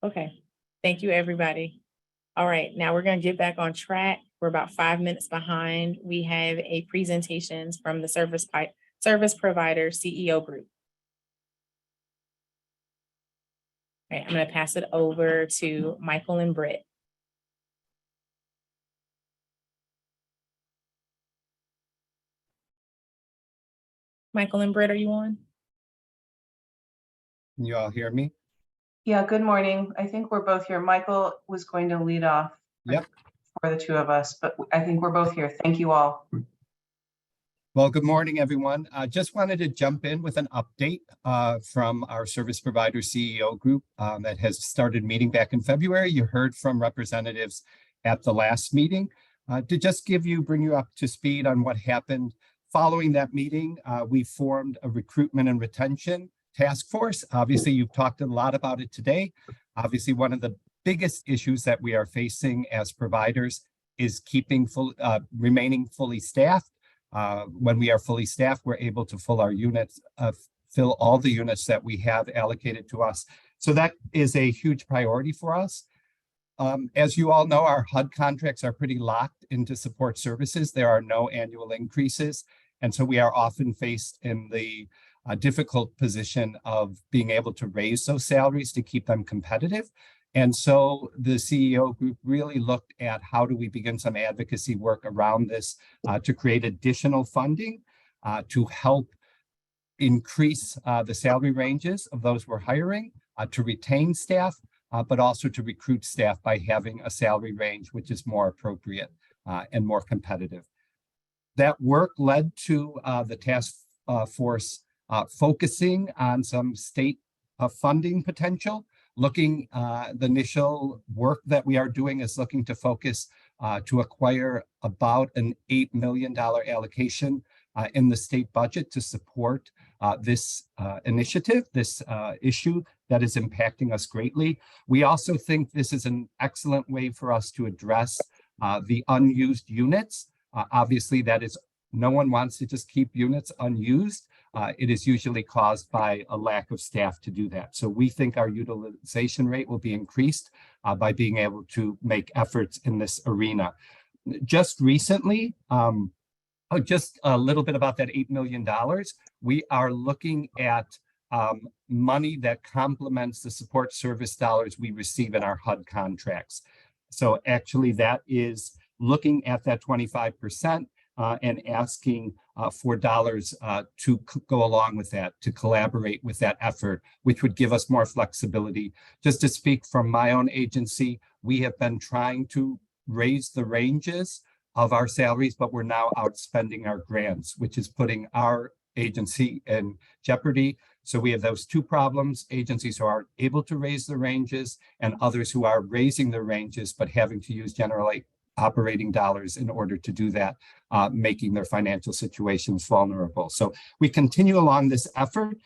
Okay, thank you, everybody. All right, now we're gonna get back on track. We're about 5 minutes behind. We have a presentation from the service provider CEO group. All right, I'm gonna pass it over to Michael and Britt. Michael and Britt, are you on? Can you all hear me? Yeah, good morning. I think we're both here. Michael was going to lead off. Yep. For the 2 of us, but I think we're both here. Thank you all. Well, good morning, everyone. I just wanted to jump in with an update from our service provider CEO group that has started meeting back in February. You heard from representatives at the last meeting. To just bring you up to speed on what happened following that meeting, we formed a recruitment and retention task force. Obviously, you've talked a lot about it today. Obviously, one of the biggest issues that we are facing as providers is remaining fully staffed. When we are fully staffed, we're able to fill all the units that we have allocated to us. So that is a huge priority for us. As you all know, our HUD contracts are pretty locked into support services. There are no annual increases. And so we are often faced in the difficult position of being able to raise those salaries to keep them competitive. And so the CEO group really looked at how do we begin some advocacy work around this to create additional funding to help increase the salary ranges of those we're hiring, to retain staff, but also to recruit staff by having a salary range which is more appropriate and more competitive. That work led to the task force focusing on some state funding potential. The initial work that we are doing is looking to focus to acquire about an $8 million allocation in the state budget to support this initiative, this issue that is impacting us greatly. We also think this is an excellent way for us to address the unused units. Obviously, no one wants to just keep units unused. It is usually caused by a lack of staff to do that. So we think our utilization rate will be increased by being able to make efforts in this arena. Just recently, just a little bit about that $8 million, we are looking at money that complements the support service dollars we receive in our HUD contracts. So actually that is looking at that 25%. and asking for dollars to go along with that, to collaborate with that effort, which would give us more flexibility. Just to speak from my own agency, we have been trying to raise the ranges of our salaries, but we're now outspending our grants, which is putting our agency in jeopardy. So we have those two problems: agencies who are able to raise the ranges and others who are raising the ranges, but having to use generally operating dollars in order to do that, making their financial situations vulnerable. So we continue along this effort.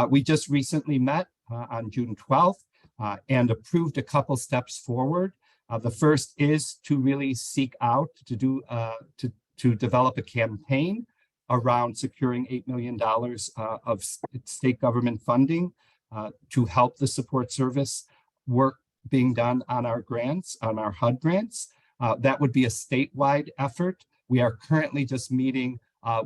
We just recently met on June 12th and approved a couple steps forward. The first is to really seek out to develop a campaign around securing $8 million of state government funding to help the support service work being done on our grants, on our HUD grants. That would be a statewide effort. We are currently just meeting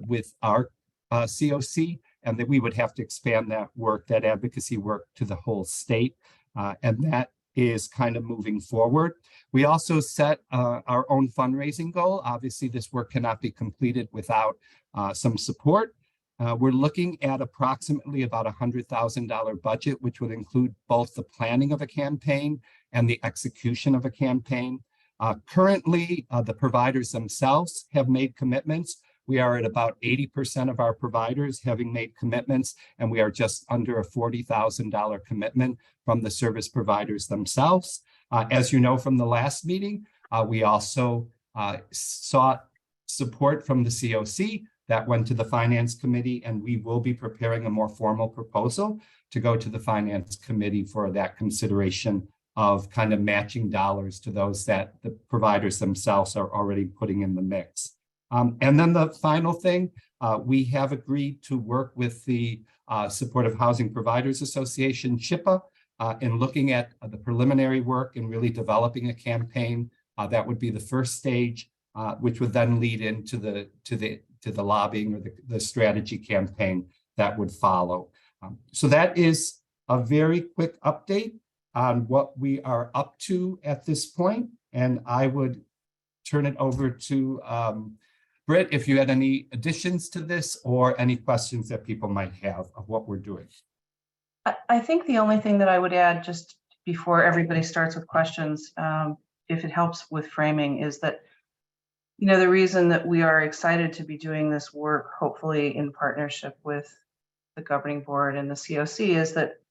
with our CoC, and that we would have to expand that work, that advocacy work, to the whole state. And that is kind of moving forward. We also set our own fundraising goal. Obviously, this work cannot be completed without some support. We're looking at approximately about $100,000 budget, which would include both the planning of a campaign and the execution of a campaign. Currently, the providers themselves have made commitments. We are at about 80% of our providers having made commitments, and we are just under a $40,000 commitment from the service providers themselves. As you know from the last meeting, we also sought support from the CoC. That went to the Finance Committee, and we will be preparing a more formal proposal to go to the Finance Committee for that consideration of kind of matching dollars to those that the providers themselves are already putting in the mix. And then the final thing, we have agreed to work with the Supportive Housing Providers Association, SHPA, in looking at the preliminary work and really developing a campaign. That would be the first stage, which would then lead into the lobbying or the strategy campaign that would follow. So that is a very quick update on what we are up to at this point. And I would turn it over to Britt, if you had any additions to this or any questions that people might have of what we're doing. I think the only thing that I would add, just before everybody starts with questions, if it helps with framing, is that, you know, the reason that we are excited to be doing this work, hopefully in partnership with the governing board and the CoC, is that,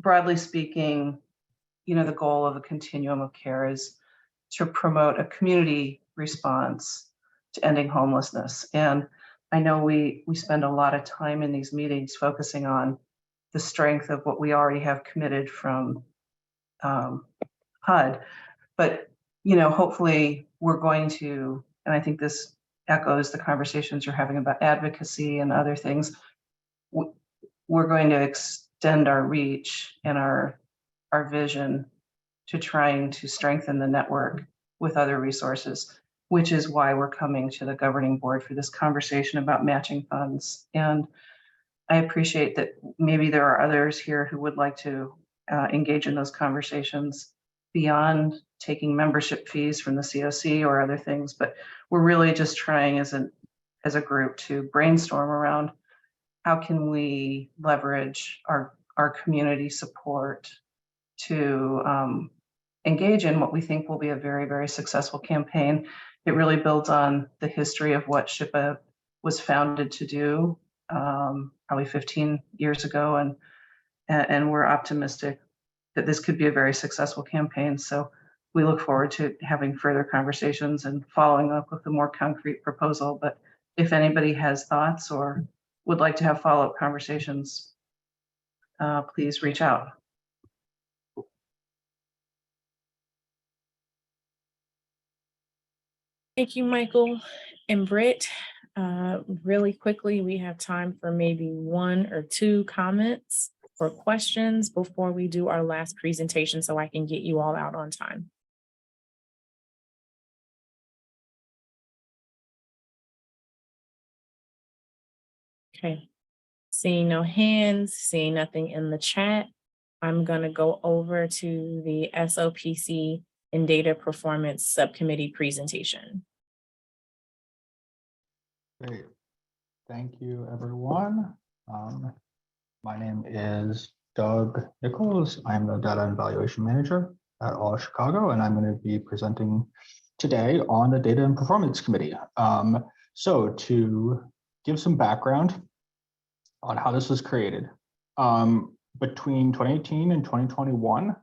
broadly speaking, you know, the goal of a continuum of care is to promote a community response to ending homelessness. And I know we spend a lot of time in these meetings focusing on the strength of what we already have committed from HUD, but, you know, hopefully we're going to, and I think this echoes the conversations you're having about advocacy and other things, we're going to extend our reach and our vision to trying to strengthen the network with other resources, which is why we're coming to the governing board for this conversation about matching funds. And I appreciate that maybe there are others here who would like to engage in those conversations beyond taking membership fees from the CoC or other things, but we're really just trying as a group to brainstorm around how can we leverage our community support to engage in what we think will be a very, very successful campaign. It really builds on the history of what SHPA was founded to do probably 15 years ago. And we're optimistic that this could be a very successful campaign. So we look forward to having further conversations and following up with a more concrete proposal. But if anybody has thoughts or would like to have follow-up conversations, please reach out. Thank you, Michael and Britt. Really quickly, we have time for maybe 1 or 2 comments or questions before we do our last presentation so I can get you all out on time. Okay, seeing no hands, seeing nothing in the chat, I'm going to go over to the SOPC and Data Performance Subcommittee presentation. Great. Thank you, everyone. My name is Doug Nichols. I'm the Data and Evaluation Manager at All Chicago, and I'm going to be presenting today on the Data and Performance Committee. So to give some background on how this was created, between 2018 and 2021,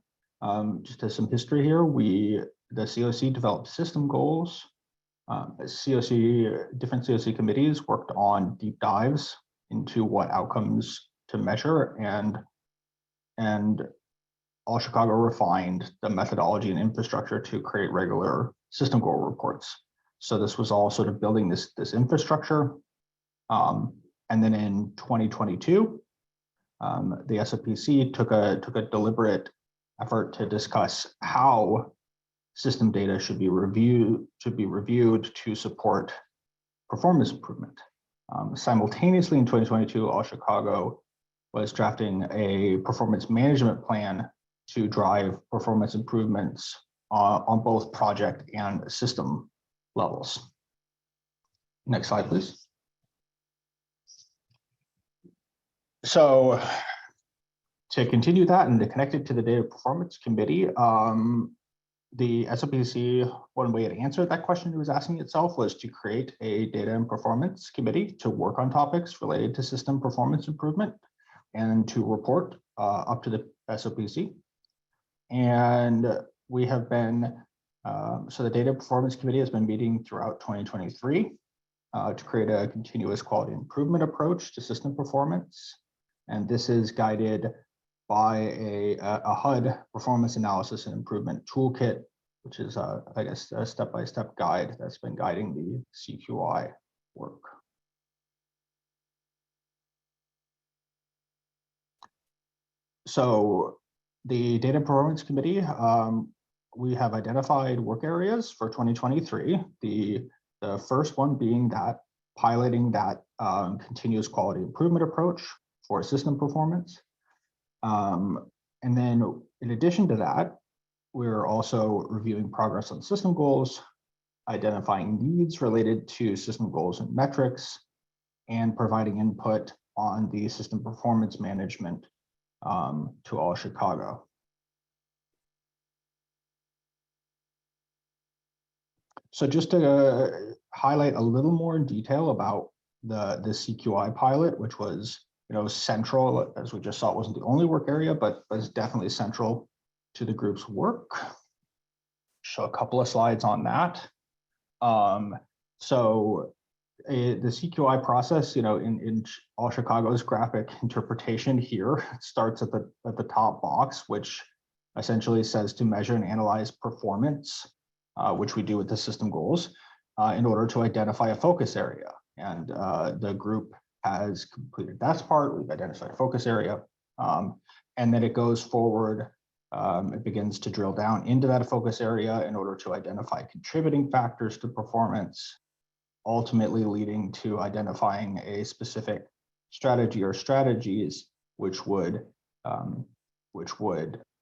just as some history here, the CoC developed system goals. Different CoC committees worked on deep dives into what outcomes to measure, and All Chicago refined the methodology and infrastructure to create regular system goal reports. So this was all sort of building this infrastructure. And then in 2022, the SOPC took a deliberate effort to discuss how system data should be reviewed to support performance improvement. Simultaneously in 2022, All Chicago was drafting a performance management plan to drive performance improvements on both project and system levels. Next slide, please. So to continue that and to connect it to the Data Performance Committee, the SOPC, one way to answer that question it was asking itself was to create a Data and Performance Committee to work on topics related to system performance improvement and to report up to the SOPC. And we have been, so the Data Performance Committee has been meeting throughout 2023 to create a continuous quality improvement approach to system performance. And this is guided by a HUD performance analysis and improvement toolkit, which is, I guess, a step-by-step guide that's been guiding the CQI work. So the Data Performance Committee, we have identified work areas for 2023. The first one being that piloting that continuous quality improvement approach for system performance. And then in addition to that, we're also reviewing progress on system goals, identifying needs related to system goals and metrics, and providing input on the system performance management to All Chicago. So just to highlight a little more in detail about the CQI pilot, which was central, as we just saw, it wasn't the only work area, but was definitely central to the group's work. Show a couple of slides on that. So the CQI process, in All Chicago's graphic interpretation here, it starts at the top box, which essentially says to measure and analyze performance, which we do with the system goals, in order to identify a focus area. And the group has completed that part. We've identified a focus area, and then it goes forward. It begins to drill down into that focus area in order to identify contributing factors to performance, ultimately leading to identifying a specific strategy or strategies which would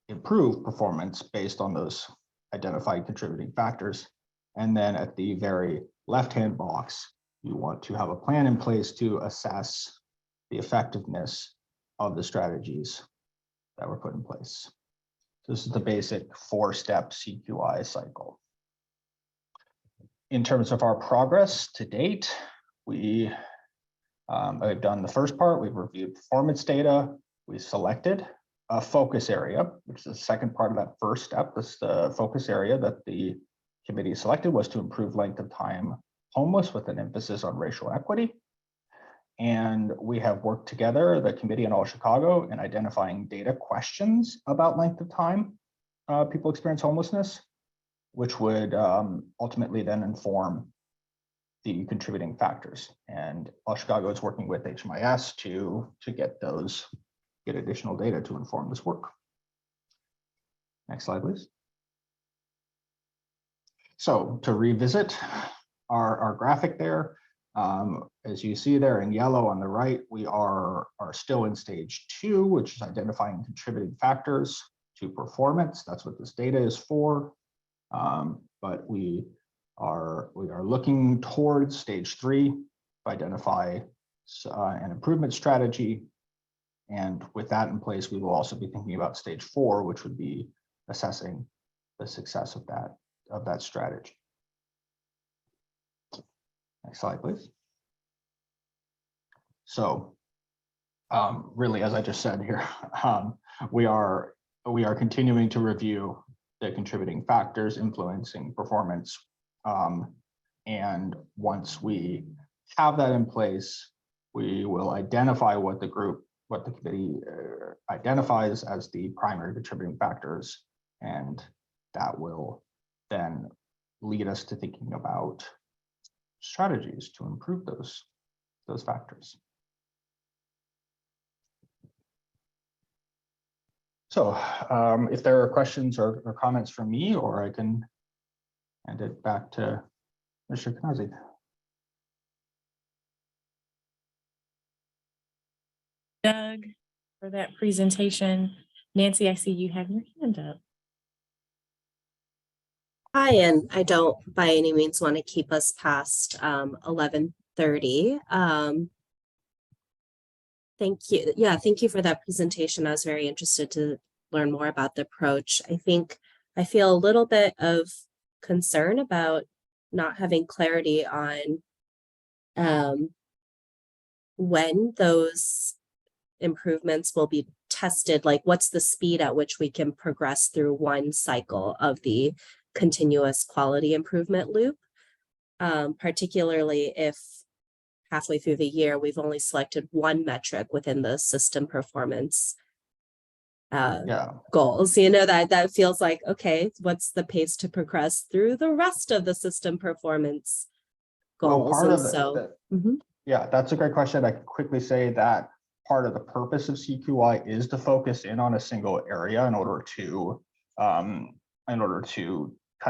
improve performance based on those identified contributing factors. And then at the very left-hand box, you want to have a plan in place to assess the effectiveness of the strategies that were put in place. This is the basic 4-step CQI cycle. In terms of our progress to date, we have done the first part. We've reviewed performance data. We selected a focus area, which is the second part of that first step. This the focus area that the committee selected was to improve length of time homeless with an emphasis on racial equity. And we have worked together, the committee in All Chicago, in identifying data questions about length of time people experience homelessness, which would ultimately then inform the contributing factors. And All Chicago is working with HMIS to get additional data to inform this work. Next slide, please. So to revisit our graphic there, as you see there in yellow on the right, we are still in stage 2, which is identifying contributing factors to performance. That's what this data is for. But we are looking towards stage 3, identify an improvement strategy. And with that in place, we will also be thinking about stage 4, which would be assessing the success of that strategy. Next slide, please. So really, as I just said here, we are continuing to review the contributing factors influencing performance. And once we have that in place, we will identify what the committee identifies as the primary contributing factors, and that will then lead us to thinking about strategies to improve those factors. So if there are questions or comments from me, or I can hand it back to Mr. Knazi. Doug, for that presentation. Nancy, I see you have your hand up. Hi, and I don't by any means want to keep us past 11:30. Thank you. Yeah, thank you for that presentation. I was very interested to learn more about the approach. I feel a little bit of concern about not having clarity on when those improvements will be tested, like what's the speed at which we can progress through one cycle of the continuous quality improvement loop, particularly if halfway through the year we've only selected one metric within the system performance goals. You know, that feels like, okay, what's the pace to progress through the rest of the system performance goals? Yeah, that's a great question. I can quickly say that part of the purpose of CQI is to focus in on a single area in order to kind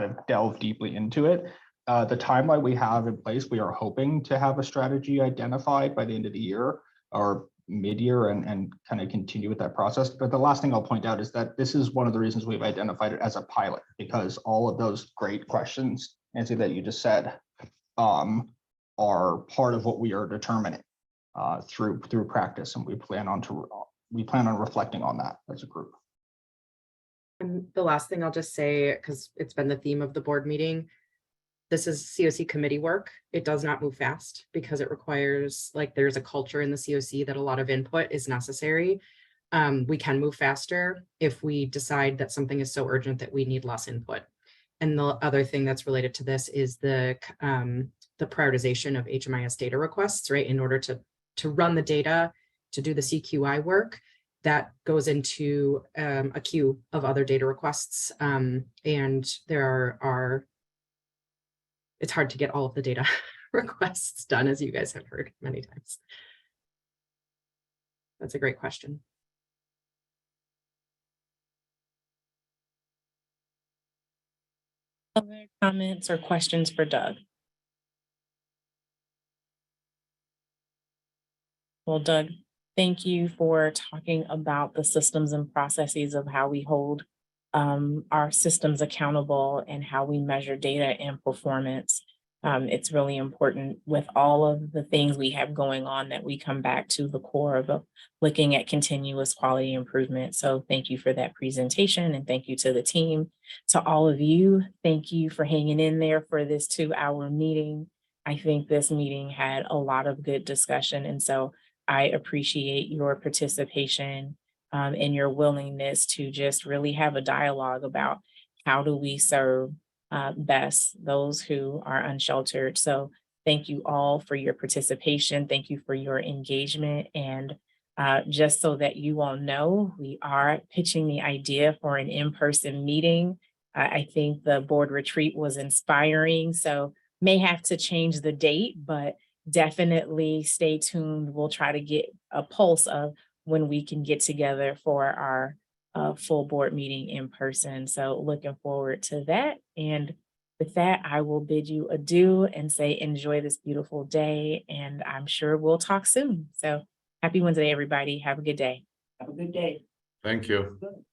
of delve deeply into it. The timeline we have in place, we are hoping to have a strategy identified by the end of the year or mid-year and kind of continue with that process. But the last thing I'll point out is that this is one of the reasons we've identified it as a pilot, because all of those great questions, Nancy, that you just said, are part of what we are determining through practice, and we plan on reflecting on that as a group. And the last thing I'll just say, because it's been the theme of the board meeting, this is CoC committee work. It does not move fast because it requires, like, there's a culture in the CoC that a lot of input is necessary. We can move faster if we decide that something is so urgent that we need less input. And the other thing that's related to this is the prioritization of HMIS data requests, right? In order to run the data, to do the CQI work, that goes into a queue of other data requests. And there are it's hard to get all of the data requests done, as you guys have heard many times. That's a great question. Other comments or questions for Doug? Well, Doug, thank you for talking about the systems and processes of how we hold our systems accountable and how we measure data and performance. It's really important with all of the things we have going on that we come back to the core of looking at continuous quality improvement. So thank you for that presentation, and thank you to the team. To all of you, thank you for hanging in there for this 2-hour meeting. I think this meeting had a lot of good discussion, and so I appreciate your participation and your willingness to just really have a dialogue about how do we serve best those who are unsheltered. So thank you all for your participation. Thank you for your engagement. And just so that you all know, we are pitching the idea for an in-person meeting. I think the board retreat was inspiring, so may have to change the date, but definitely stay tuned. We'll try to get a pulse of when we can get together for our full board meeting in person. So looking forward to that. And with that, I will bid you adieu and say enjoy this beautiful day. And I'm sure we'll talk soon. So happy Wednesday, everybody. Have a good day. Have a good day. Thank you. Good.